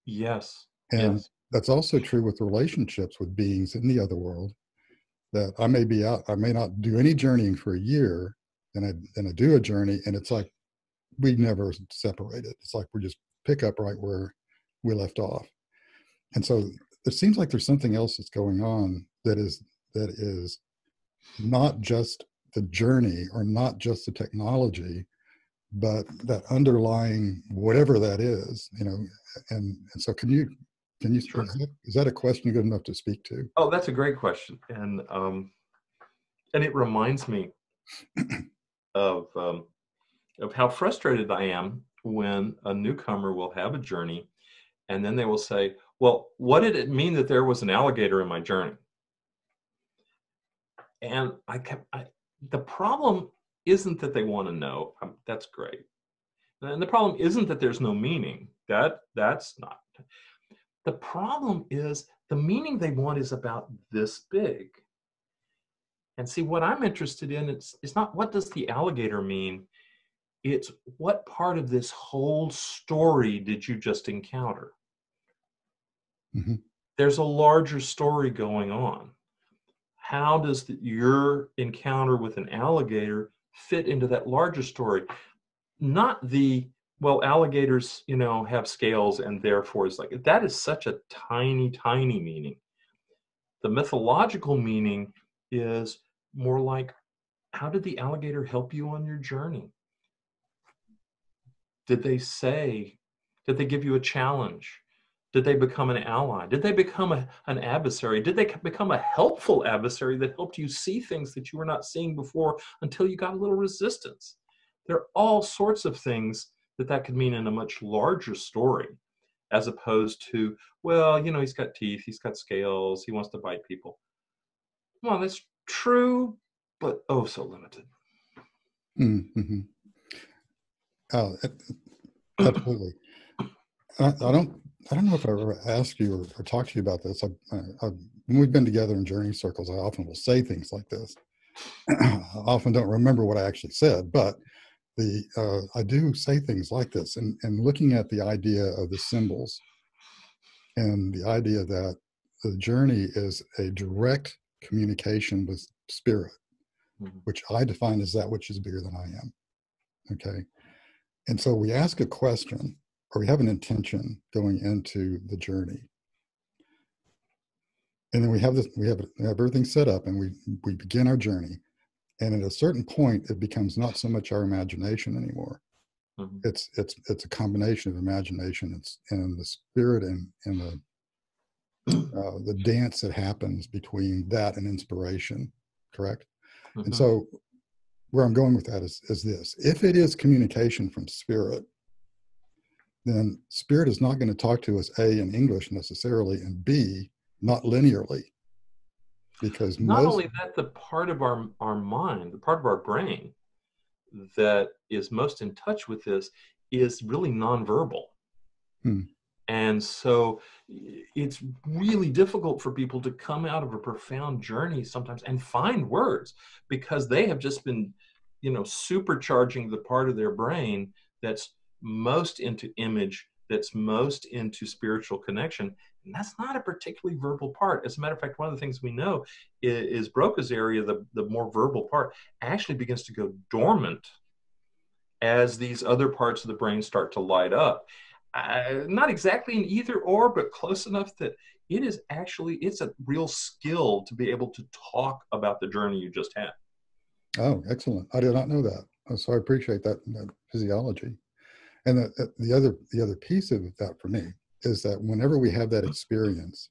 S2: Yes.
S1: And
S2: yes.
S1: that's also true with relationships with beings in the other world, that I may be out, I may not do any journeying for a year, and I do a journey, and it's like we never separated. It's like we just pick up right where we left off. And so it seems like there's something else that's going on that is not just the journey or not just the technology, but that underlying whatever that is, and so can you
S2: Sure.
S1: is that a question good enough to speak to?
S2: Oh, that's a great question. And it reminds me of how frustrated I am when a newcomer will have a journey and then they will say, well, what did it mean that there was an alligator in my journey? And the problem isn't that they want to know. That's great. And the problem isn't that there's no meaning. That's not. The problem is the meaning they want is about this big. And see, what I'm interested in, it's not what does the alligator mean? It's what part of this whole story did you just encounter?
S1: Mm-hmm.
S2: There's a larger story going on. How does your encounter with an alligator fit into that larger story? Not well, alligators, have scales and therefore is like, that is such a tiny, tiny meaning. The mythological meaning is more like, how did the alligator help you on your journey? Did they give you a challenge? Did they become an ally? Did they become an adversary? Did they become a helpful adversary that helped you see things that you were not seeing before until you got a little resistance? There are all sorts of things that could mean in a much larger story, as opposed to, well, he's got teeth, he's got scales, he wants to bite people. Well, that's true, but oh, so limited.
S1: Mm-hmm. Oh, absolutely. I don't know if I ever asked you or talked to you about this. When we've been together in journey circles, I often will say things like this. I often don't remember what I actually said, but I do say things like this, and looking at the idea of the symbols and the idea that the journey is a direct communication with spirit, which I define as that which is bigger than I am. Okay. And so we ask a question, or we have an intention going into the journey. And then we have everything set up, and we begin our journey. And at a certain point, it becomes not so much our imagination anymore. Mm-hmm. It's a combination of imagination and the spirit and the dance that happens between that and inspiration, correct? Mm-hmm. And so where I'm going with that is this. If it is communication from spirit, then spirit is not going to talk to us, A, in English necessarily, and B, not linearly. Because
S2: not only that, the part of our mind, the part of our brain that is most in touch with this is really nonverbal. And so it's really difficult for people to come out of a profound journey sometimes and find words, because they have just been, supercharging the part of their brain that's most into image, that's most into spiritual connection. And that's not a particularly verbal part. As a matter of fact, one of the things we know is Broca's area, the more verbal part, actually begins to go dormant as these other parts of the brain start to light up. Not exactly an either or, but close enough that it's a real skill to be able to talk about the journey you just had.
S1: Oh, excellent. I did not know that. So I appreciate that physiology. And the other piece of that for me is that whenever we have that experience,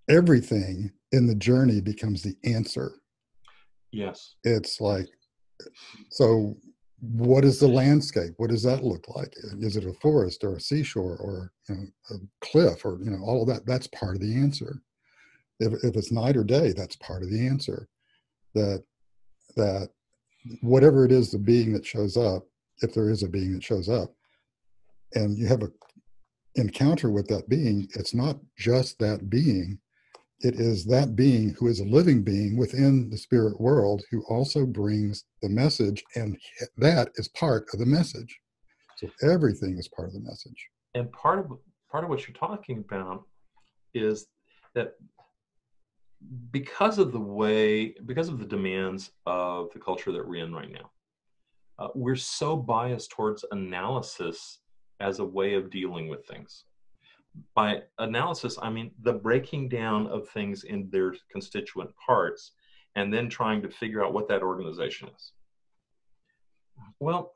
S1: everything in the journey becomes the answer.
S2: Yes.
S1: It's like, so what is the landscape? What does that look like? Is it a forest or a seashore or a cliff or all of that? That's part of the answer. If it's night or day, that's part of the answer. That whatever it is, the being that shows up, if there is a being that shows up, and you have a encounter with that being, it's not just that being. It is that being who is a living being within the spirit world who also brings the message, and that is part of the message. So everything is part of the message.
S2: And part of what you're talking about is that because of the demands of the culture that we're in right now, we're so biased towards analysis as a way of dealing with things. By analysis, I mean the breaking down of things in their constituent parts and then trying to figure out what that organization is. Well,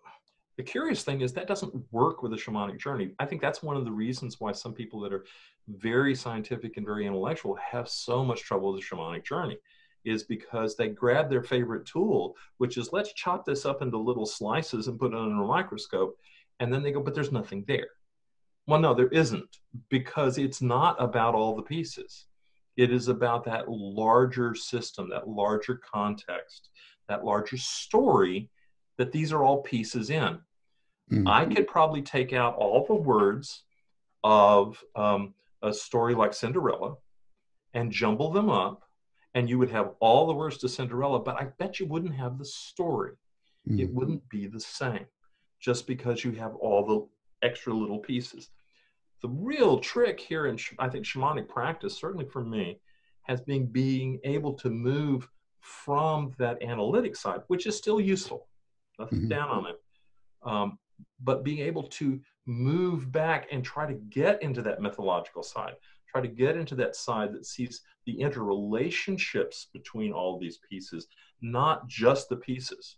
S2: the curious thing is that doesn't work with a shamanic journey. I think that's one of the reasons why some people that are very scientific and very intellectual have so much trouble with the shamanic journey, is because they grab their favorite tool, which is let's chop this up into little slices and put it under a microscope. And then they go, but there's nothing there. Well, no, there isn't, because it's not about all the pieces. It is about that larger system, that larger context, that larger story that these are all pieces in. I could probably take out all the words of a story like Cinderella and jumble them up, and you would have all the words to Cinderella, but I bet you wouldn't have the story. It wouldn't be the same, just because you have all the extra little pieces. The real trick here in, I think, shamanic practice, certainly for me, has been being able to move from that analytic side, which is still useful, nothing down on it, but being able to move back and try to get into that mythological side, try to get into that side that sees the interrelationships between all these pieces, not just the pieces.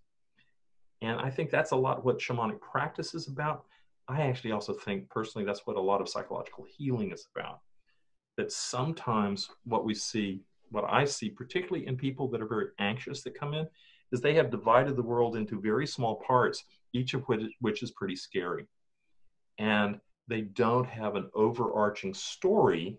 S2: And I think that's a lot what shamanic practice is about. I actually also think personally that's what a lot of psychological healing is about. That sometimes what I see, particularly in people that are very anxious that come in, is they have divided the world into very small parts, each of which is pretty scary. And they don't have an overarching story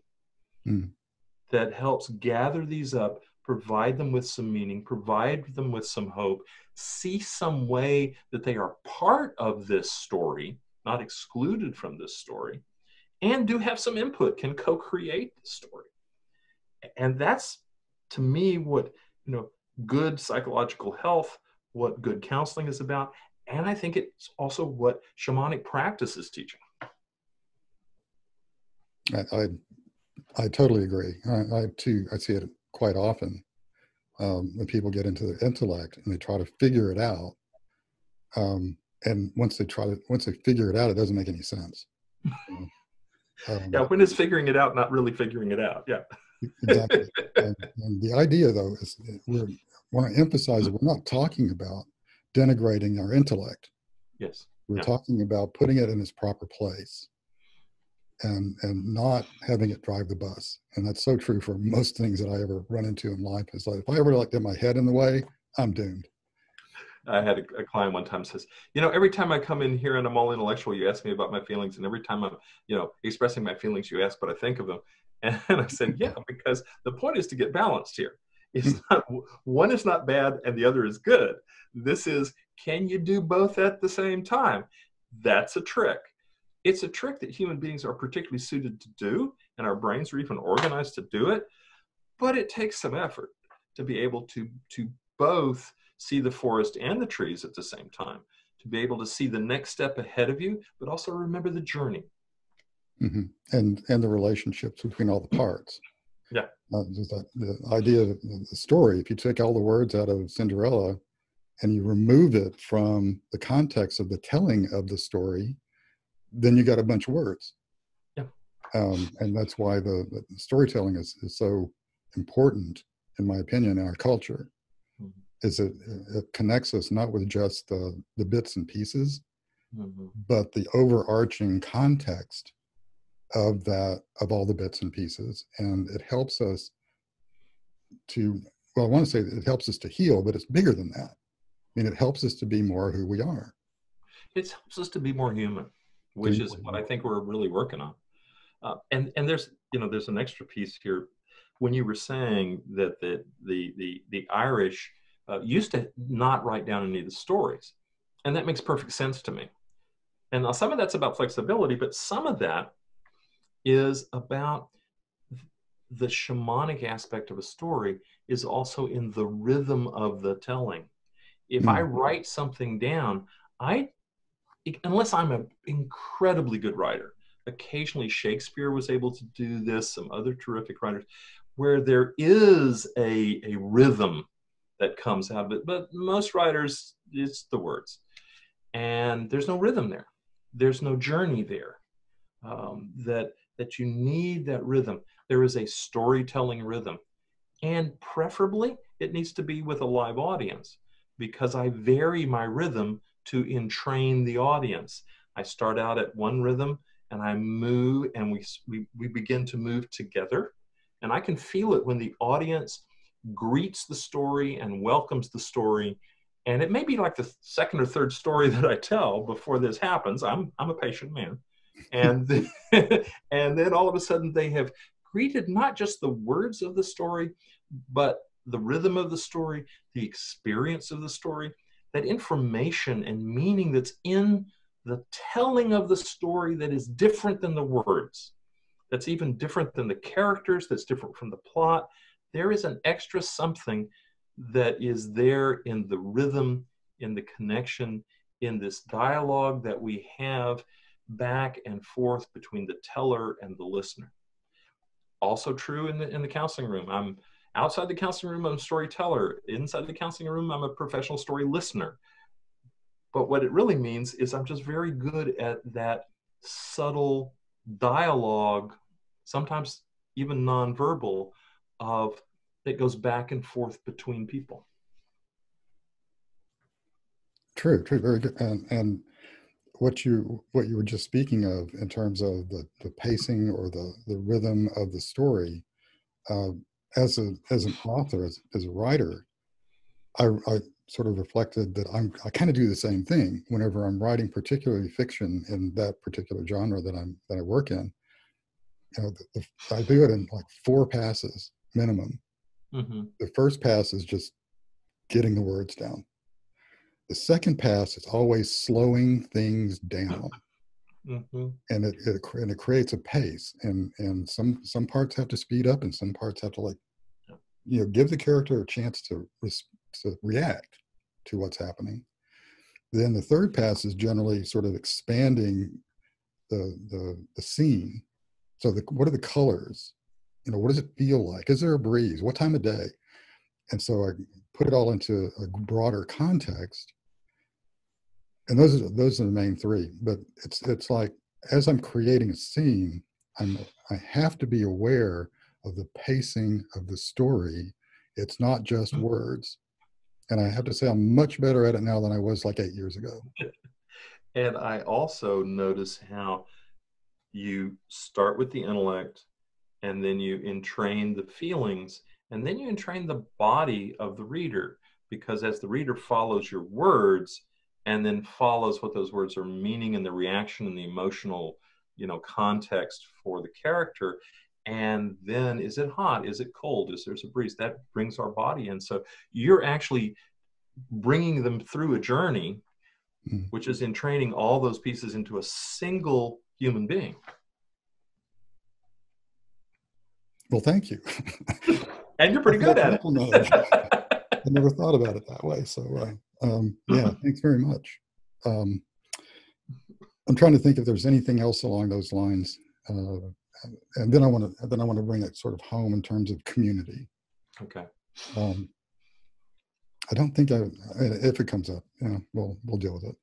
S2: that helps gather these up, provide them with some meaning, provide them with some hope, see some way that they are part of this story, not excluded from this story, and do have some input, can co-create the story. And that's, to me, what good psychological health, what good counseling is about. And I think it's also what shamanic practice is teaching.
S1: I totally agree. I see it quite often when people get into the intellect and they try to figure it out. And once they figure it out, it doesn't make any sense.
S2: Yeah, when is figuring it out not really figuring it out? Yeah.
S1: Exactly. And the idea, though, is we want to emphasize that we're not talking about denigrating our intellect.
S2: Yes.
S1: We're talking about putting it in its proper place and not having it drive the bus. And that's so true for most things that I ever run into in life. Is like, if I ever get my head in the way, I'm doomed.
S2: I had a client one time says, every time I come in here and I'm all intellectual, you ask me about my feelings. And every time I'm, expressing my feelings, you ask what I think of them. And I said, yeah, because the point is to get balanced here. It's not, one is not bad and the other is good. This is, can you do both at the same time? That's a trick. It's a trick that human beings are particularly suited to do, and our brains are even organized to do it. But it takes some effort to be able to both see the forest and the trees at the same time, to be able to see the next step ahead of you, but also remember the journey.
S1: And the relationships between all the parts.
S2: Yeah.
S1: Just the idea of the story, if you take all the words out of Cinderella and you remove it from the context of the telling of the story, then you got a bunch of words.
S2: Yeah.
S1: And that's why the storytelling is so important, in my opinion, in our culture. Is it connects us not with just the bits and pieces, but the overarching context of all the bits and pieces. And it helps us to, well, I want to say that it helps us to heal, but it's bigger than that. I mean, it helps us to be more who we are.
S2: It helps us to be more human, which is what I think we're really working on. And there's an extra piece here. When you were saying that the Irish used to not write down any of the stories, and that makes perfect sense to me. And now some of that's about flexibility, but some of that is about the shamanic aspect of a story is also in the rhythm of the telling. If I write something down, unless I'm an incredibly good writer, occasionally Shakespeare was able to do this, some other terrific writers, where there is a rhythm that comes out of it. But most writers, it's the words. And there's no rhythm there. There's no journey there. That you need that rhythm. There is a storytelling rhythm. And preferably, it needs to be with a live audience, because I vary my rhythm to entrain the audience. I start out at one rhythm and I move, and we begin to move together. And I can feel it when the audience greets the story and welcomes the story. And it may be like the second or third story that I tell before this happens. I'm a patient man. And then, and then all of a sudden they have greeted not just the words of the story, but the rhythm of the story, the experience of the story, that information and meaning that's in the telling of the story that is different than the words, that's even different than the characters, that's different from the plot. There is an extra something that is there in the rhythm, in the connection, in this dialogue that we have back and forth between the teller and the listener. Also true in the counseling room. I'm outside the counseling room, I'm a storyteller. Inside the counseling room, I'm a professional story listener. But what it really means is I'm just very good at that subtle dialogue, sometimes even nonverbal, that goes back and forth between people.
S1: True, very good. And what you were just speaking of in terms of the pacing or the rhythm of the story, as an author, as a writer, I sort of reflected that I kind of do the same thing whenever I'm writing, particularly fiction in that particular genre that I work in. I do it in like 4 passes minimum. The first pass is just getting the words down. The second pass is always slowing things down. And it creates a pace, and some parts have to speed up, and some parts have to give the character a chance to react to what's happening. Then the third pass is generally sort of expanding the scene. So what are the colors? What does it feel like? Is there a breeze? What time of day? And so I put it all into a broader context. And those are the main 3. But it's like, as I'm creating a scene, I have to be aware of the pacing of the story. It's not just words. And I have to say I'm much better at it now than I was like 8 years ago.
S2: And I also notice how you start with the intellect, and then you entrain the feelings, and then you entrain the body of the reader, because as the reader follows your words and then follows what those words are meaning and the reaction and the emotional, context for the character, and then is it hot? Is it cold? Is there a breeze? That brings our body in. So you're actually bringing them through a journey, which is entraining all those pieces into a single human being.
S1: Well, thank you.
S2: And you're pretty good at it.
S1: I never thought about it that way. So, yeah, thanks very much. Um, I'm trying to think if there's anything else along those lines, and then I want to bring it sort of home in terms of community.
S2: Okay.
S1: I don't think if it comes up, we'll deal with it.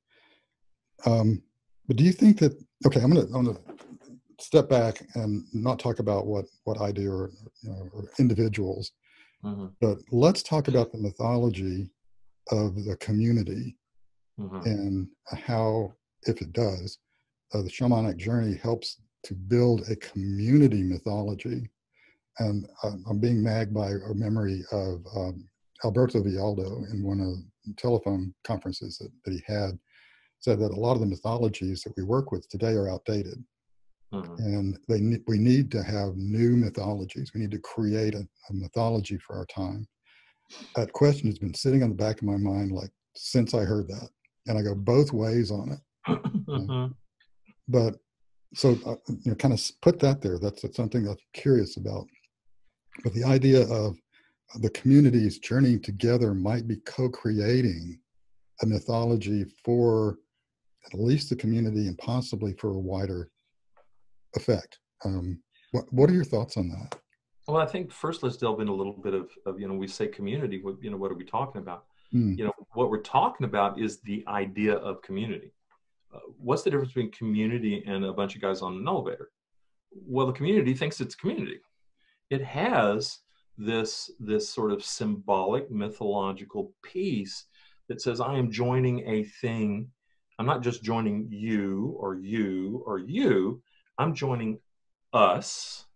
S1: But do you think that, okay, I'm gonna step back and not talk about what I do or individuals,
S2: Mm-hmm.
S1: but let's talk about the mythology of the community
S2: Mm-hmm.
S1: and how, if it does, the shamanic journey helps to build a community mythology. And I'm being nagged by a memory of Alberto Villaldo in one of the telephone conferences that he had, said that a lot of the mythologies that we work with today are outdated.
S2: Mm-hmm.
S1: And we need to have new mythologies. We need to create a mythology for our time. That question has been sitting on the back of my mind like since I heard that. And I go both ways on it.
S2: Mm-hmm.
S1: But so, kind of put that there. That's something that's curious about. But the idea of the communities journeying together might be co-creating a mythology for at least the community and possibly for a wider effect. What are your thoughts on that?
S2: Well, I think first let's delve in a little bit of we say community. What are we talking about?
S1: Mm.
S2: What we're talking about is the idea of community. What's the difference between community and a bunch of guys on an elevator? Well, the community thinks it's community. It has this sort of symbolic mythological piece that says I am joining a thing. I'm not just joining you or you or you. I'm joining us.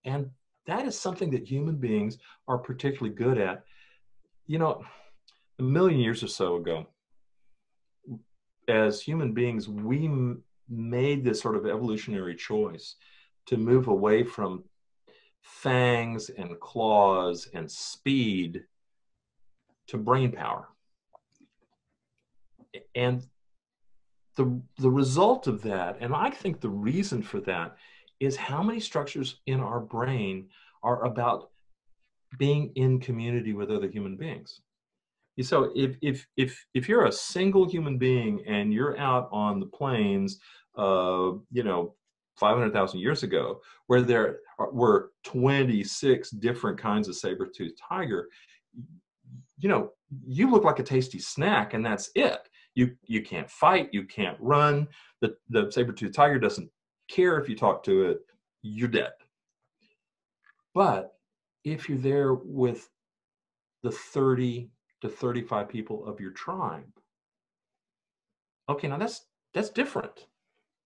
S2: And that is something that human beings are particularly good at. A million years or so ago, as human beings, we made this sort of evolutionary choice to move away from fangs and claws and speed to brain power. And the result of that, and I think the reason for that, is how many structures in our brain are about being in community with other human beings. So if you're a single human being and you're out on the plains, 500,000 years ago, where there were 26 different kinds of saber-toothed tiger, you look like a tasty snack, and that's it. You can't fight, you can't run. The saber-toothed tiger doesn't care if you talk to it. You're dead. But if you're there with the 30 to 35 people of your tribe, okay, now that's different.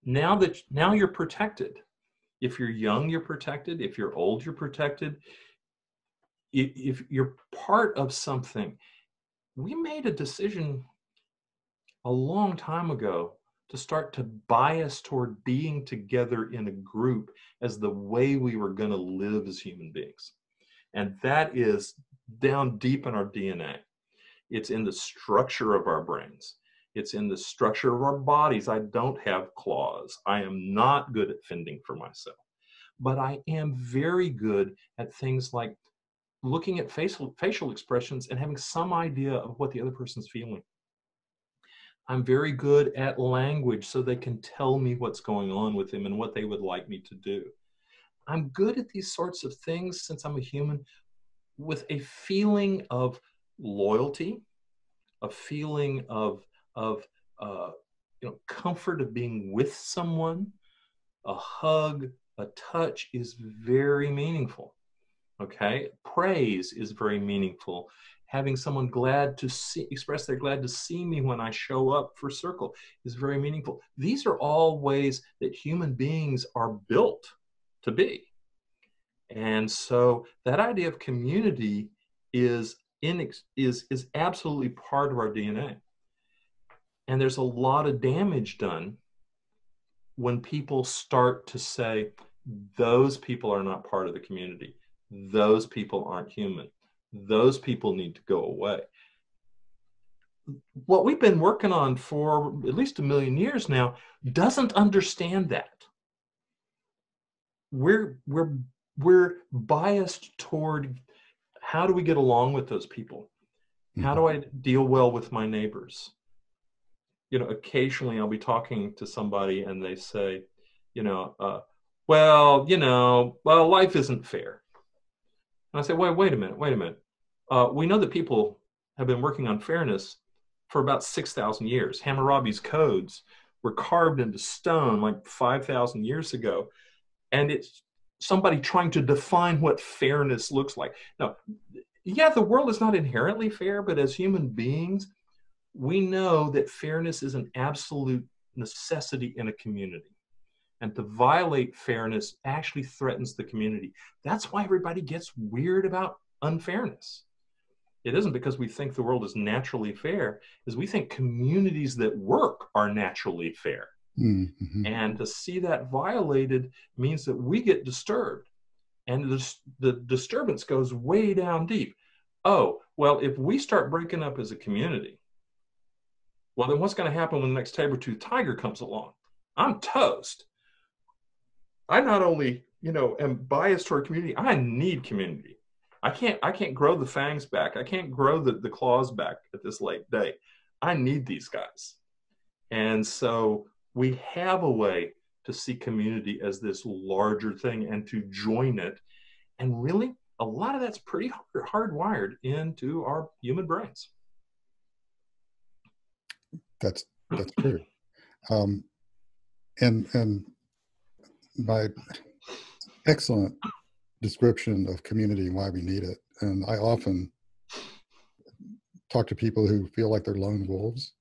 S2: Now you're protected. If you're young, you're protected. If you're old, you're protected. If you're part of something, we made a decision a long time ago to start to bias toward being together in a group as the way we were going to live as human beings. And that is down deep in our DNA. It's in the structure of our brains. It's in the structure of our bodies. I don't have claws. I am not good at fending for myself. But I am very good at things like looking at facial expressions and having some idea of what the other person's feeling. I'm very good at language so they can tell me what's going on with them and what they would like me to do. I'm good at these sorts of things since I'm a human, with a feeling of loyalty, a feeling of comfort of being with someone. A hug, a touch is very meaningful. Okay, praise is very meaningful. Having someone express they're glad to see me when I show up for circle is very meaningful. These are all ways that human beings are built to be. And so that idea of community is absolutely part of our DNA. And there's a lot of damage done when people start to say, those people are not part of the community. Those people aren't human. Those people need to go away. What we've been working on for at least 1 million years now doesn't understand that. We're biased toward how do we get along with those people? How do I deal well with my neighbors? occasionally I'll be talking to somebody and they say, well, life isn't fair. And I say, wait a minute. We know that people have been working on fairness for about 6,000 years. Hammurabi's codes were carved into stone like 5,000 years ago. And it's somebody trying to define what fairness looks like. Now, yeah, the world is not inherently fair, but as human beings, we know that fairness is an absolute necessity in a community. And to violate fairness actually threatens the community. That's why everybody gets weird about unfairness. It isn't because we think the world is naturally fair, is we think communities that work are naturally fair.
S1: Mm-hmm.
S2: And to see that violated means that we get disturbed. And the disturbance goes way down deep. Oh, well, if we start breaking up as a community, well, then what's going to happen when the next saber-toothed tiger comes along? I'm toast. I not only, am biased toward community, I need community. I can't grow the fangs back. I can't grow the claws back at this late day. I need these guys. And so we have a way to see community as this larger thing and to join it. And really, a lot of that's pretty hardwired into our human brains.
S1: That's true. And my excellent description of community and why we need it. And I often talk to people who feel like they're lone wolves,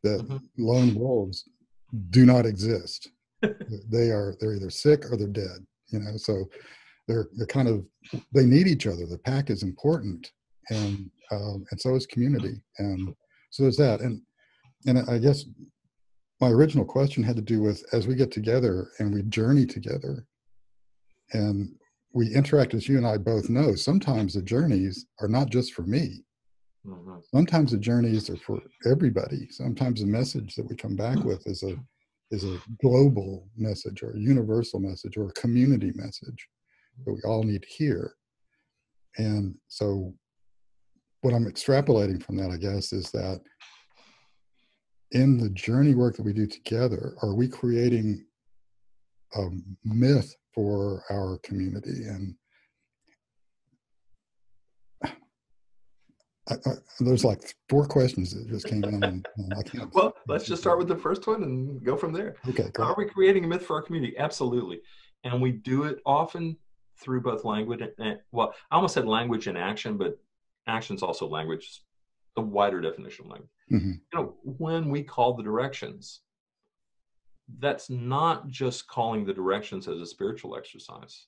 S1: that lone wolves do not exist. They're either sick or they're dead, so they're kind of, they need each other. The pack is important, and so is community. And so there's that. And I guess my original question had to do with, as we get together and we journey together and we interact, as you and I both know, sometimes the journeys are not just for me.
S2: Mm-hmm.
S1: Sometimes the journeys are for everybody. Sometimes the message that we come back with is a global message or a universal message or a community message that we all need to hear. And so what I'm extrapolating from that, I guess, is that in the journey work that we do together, are we creating a myth for our community? And there's like 4 questions that just came in, and I can't.
S2: Well, let's just start with the first one and go from there.
S1: Okay, great.
S2: Are we creating a myth for our community? Absolutely. And we do it often through both language and, well, I almost said language and action, but action is also language, the wider definition of language.
S1: Mm-hmm.
S2: When we call the directions, that's not just calling the directions as a spiritual exercise.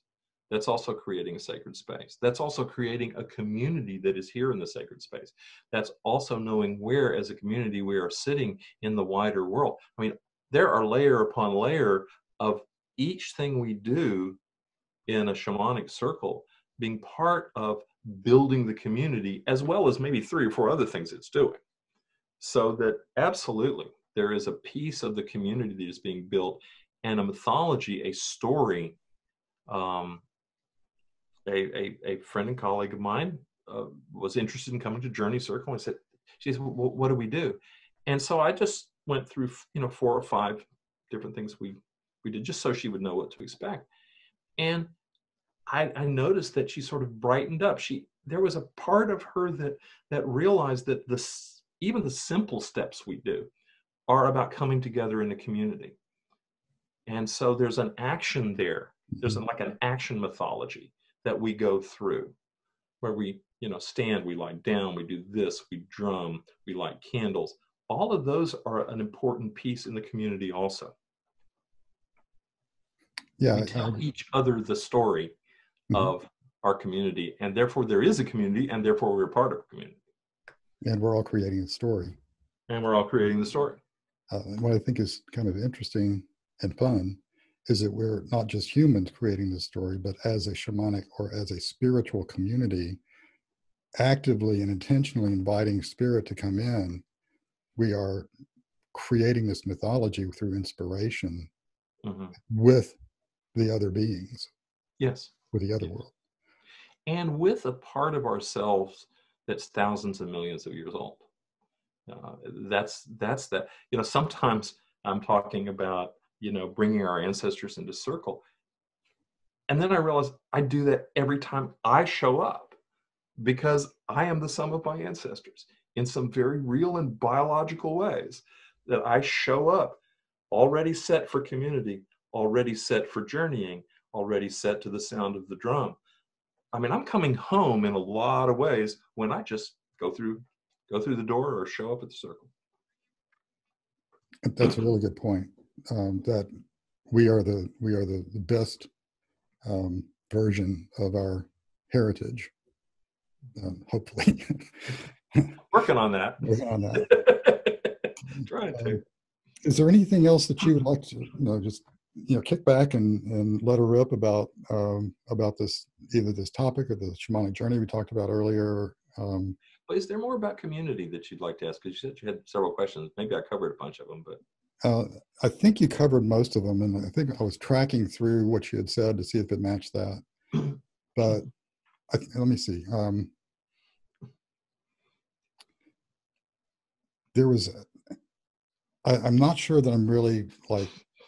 S2: That's also creating a sacred space. That's also creating a community that is here in the sacred space. That's also knowing where, as a community, we are sitting in the wider world. I mean, there are layer upon layer of each thing we do in a shamanic circle being part of building the community, as well as maybe 3 or 4 other things it's doing. So that absolutely, there is a piece of the community that is being built, and a mythology, a story. A friend and colleague of mine was interested in coming to Journey Circle. And she said, well, what do we do? And so I just went through, 4 or 5 different things we did, just so she would know what to expect. And I noticed that she sort of brightened up. There was a part of her that realized that even the simple steps we do are about coming together in a community. And so there's an action there. There's like an action mythology that we go through, where we, stand, we lie down, we do this, we drum, we light candles. All of those are an important piece in the community also.
S1: Yeah,
S2: we tell each other the story of our community, and therefore there is a community, and therefore we're part of a community.
S1: And we're all creating a story.
S2: And we're all creating the story.
S1: And what I think is kind of interesting and fun is that we're not just humans creating this story, but as a shamanic or as a spiritual community, actively and intentionally inviting spirit to come in, we are creating this mythology through inspiration with the other beings.
S2: Yes.
S1: With the other world.
S2: And with a part of ourselves that's thousands of millions of years old. That's that. Sometimes I'm talking about, bringing our ancestors into circle. And then I realize I do that every time I show up, because I am the sum of my ancestors in some very real and biological ways, that I show up already set for community, already set for journeying, already set to the sound of the drum. I mean, I'm coming home in a lot of ways when I just go through the door or show up at the circle.
S1: That's a really good point. That we are the best version of our heritage. Hopefully,
S2: working on that.
S1: Working on that.
S2: Trying to.
S1: Is there anything else that you would like to, just kick back and let her rip about this, either this topic or the shamanic journey we talked about earlier?
S2: Well, is there more about community that you'd like to ask? Because you said you had several questions. Maybe I covered a bunch of them, but
S1: I think you covered most of them, and I think I was tracking through what you had said to see if it matched that. But let me see. There was. I'm not sure that I'm really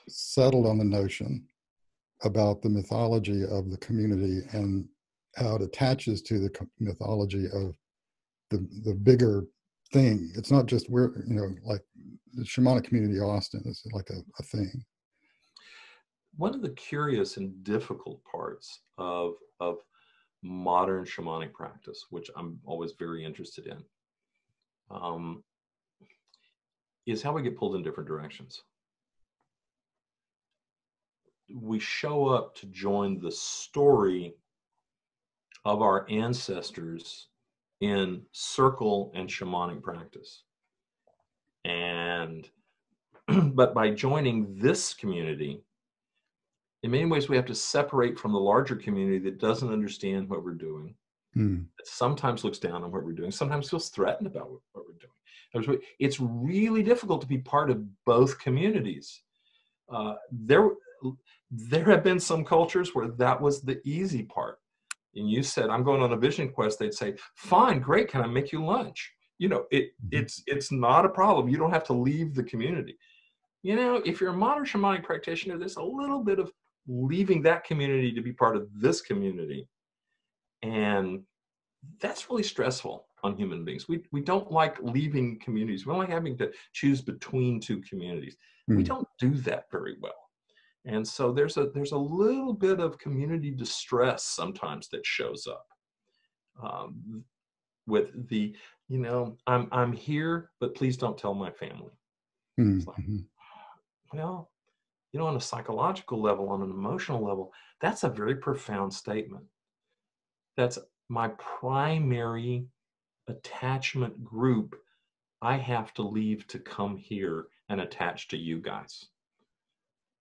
S1: settled on the notion about the mythology of the community and how it attaches to the mythology of the bigger thing. It's not just like the shamanic community Austin is like a thing.
S2: One of the curious and difficult parts of modern shamanic practice, which I'm always very interested in, is how we get pulled in different directions. We show up to join the story of our ancestors in circle and shamanic practice. And but by joining this community, in many ways we have to separate from the larger community that doesn't understand what we're doing, that sometimes looks down on what we're doing, sometimes feels threatened about what we're doing. It's really difficult to be part of both communities. There have been some cultures where that was the easy part. And you said, I'm going on a vision quest. They'd say, fine, great. Can I make you lunch? It's not a problem. You don't have to leave the community. If you're a modern shamanic practitioner, there's a little bit of leaving that community to be part of this community. And that's really stressful on human beings. We don't like leaving communities. We don't like having to choose between two communities. We don't do that very well. And so there's a little bit of community distress sometimes that shows up with the, I'm here, but please don't tell my family. It's like, well, on a psychological level, on an emotional level, that's a very profound statement. That's my primary attachment group. I have to leave to come here and attach to you guys.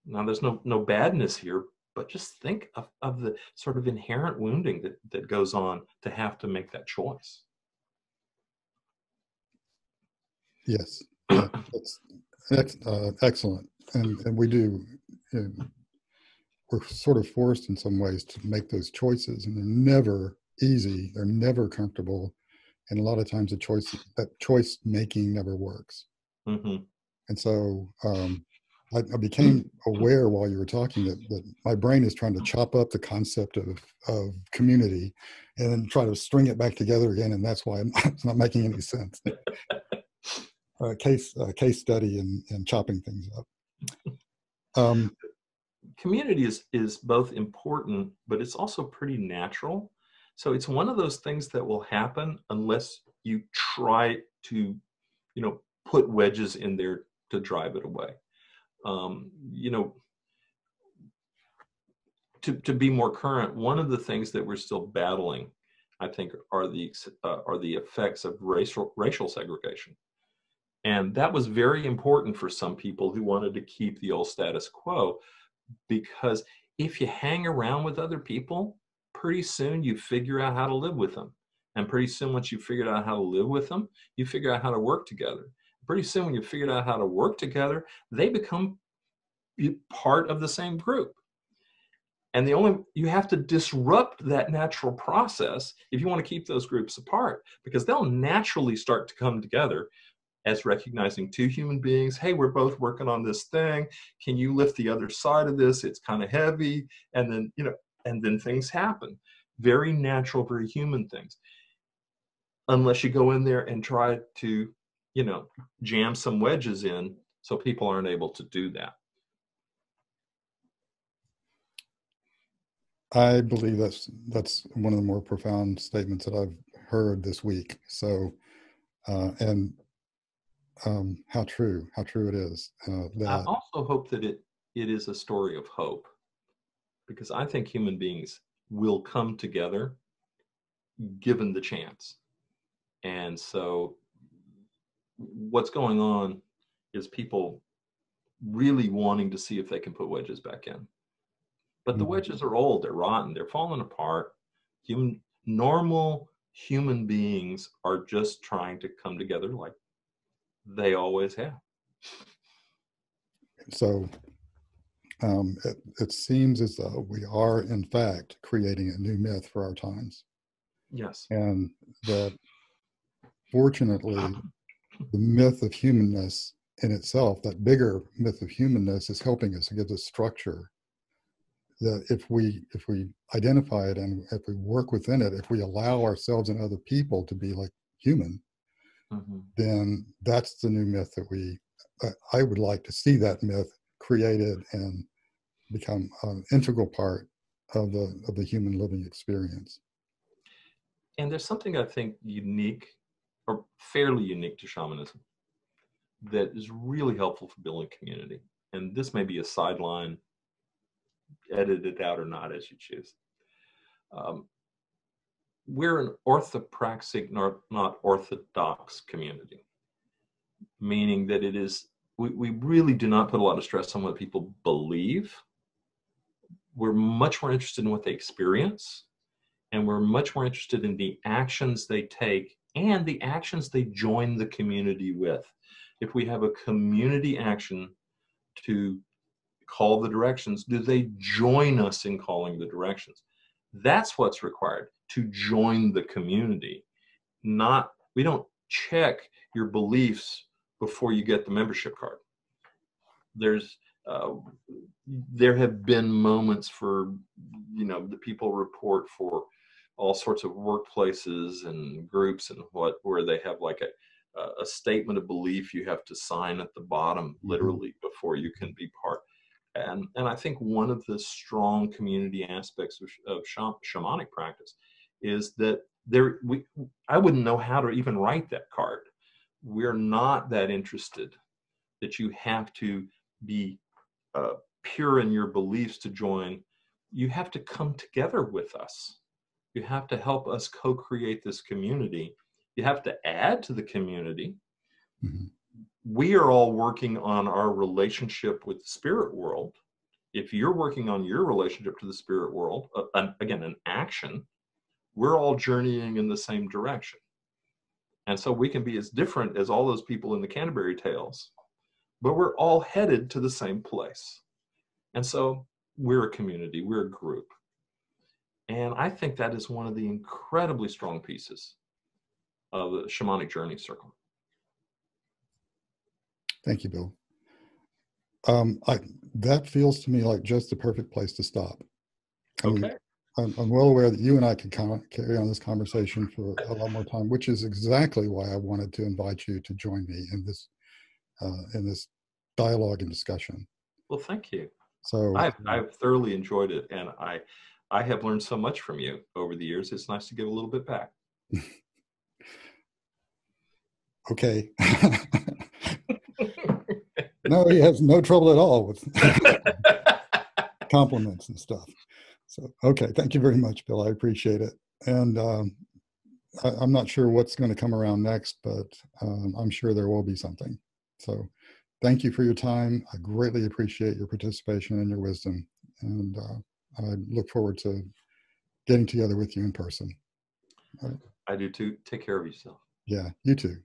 S2: Now, there's no badness here, but just think of the sort of inherent wounding that goes on to have to make that choice.
S1: Yes, that's excellent. And we do, we're sort of forced in some ways to make those choices, and they're never easy. They're never comfortable. And a lot of times that choice making never works. And so I became aware while you were talking that my brain is trying to chop up the concept of community and then try to string it back together again. And that's why it's not making any sense. Case study and chopping things up.
S2: Community is both important, but it's also pretty natural. So it's one of those things that will happen unless you try to, put wedges in there to drive it away. To be more current, one of the things that we're still battling, I think, are the effects of racial segregation. And that was very important for some people who wanted to keep the old status quo, because if you hang around with other people, pretty soon you figure out how to live with them. And pretty soon, once you figured out how to live with them, you figure out how to work together. Pretty soon, when you figured out how to work together, they become part of the same group. And you have to disrupt that natural process if you want to keep those groups apart, because they'll naturally start to come together as recognizing two human beings. Hey, we're both working on this thing. Can you lift the other side of this? It's kind of heavy. And then, and then things happen. Very natural, very human things. Unless you go in there and try to, jam some wedges in so people aren't able to do that.
S1: I believe that's one of the more profound statements that I've heard this week. So, and how true it is.
S2: I also hope that it is a story of hope, because I think human beings will come together given the chance. And so what's going on is people really wanting to see if they can put wedges back in. But the wedges are old, they're rotten, they're falling apart. Normal human beings are just trying to come together like they always have.
S1: So it seems as though we are, in fact, creating a new myth for our times.
S2: Yes.
S1: And that, fortunately, the myth of humanness in itself, that bigger myth of humanness, is helping us to give us structure. That if we identify it and if we work within it, if we allow ourselves and other people to be like human, then that's the new myth that I would like to see that myth created and become an integral part of the human living experience.
S2: And there's something I think unique, or fairly unique, to shamanism that is really helpful for building community. And this may be a sideline, edit it out or not, as you choose. We're an orthopraxic, not orthodox community, meaning that we really do not put a lot of stress on what people believe. We're much more interested in what they experience, and we're much more interested in the actions they take and the actions they join the community with. If we have a community action to call the directions, do they join us in calling the directions? That's what's required, to join the community. We don't check your beliefs before you get the membership card. There have been moments for, the people report for all sorts of workplaces and groups and where they have like a statement of belief you have to sign at the bottom, literally, before you can be part. And I think one of the strong community aspects of shamanic practice is that I wouldn't know how to even write that card. We're not that interested that you have to be pure in your beliefs to join. You have to come together with us. You have to help us co-create this community. You have to add to the community. We are all working on our relationship with the spirit world. If you're working on your relationship to the spirit world, again, an action, we're all journeying in the same direction. And so we can be as different as all those people in the Canterbury Tales, but we're all headed to the same place. And so we're a community, we're a group. And I think that is one of the incredibly strong pieces of the shamanic journey circle.
S1: Thank you, Bill. That feels to me like just the perfect place to stop.
S2: Okay.
S1: I'm well aware that you and I could carry on this conversation for a lot more time, which is exactly why I wanted to invite you to join me in this dialogue and discussion.
S2: Well, thank you.
S1: So
S2: I've thoroughly enjoyed it, and I have learned so much from you over the years. It's nice to give a little bit back.
S1: Okay. No, he has no trouble at all with compliments and stuff. So, okay. Thank you very much, Bill. I appreciate it. And I'm not sure what's going to come around next, but I'm sure there will be something. So thank you for your time. I greatly appreciate your participation and your wisdom. And I look forward to getting together with you in person.
S2: I do too. Take care of yourself.
S1: Yeah, you too.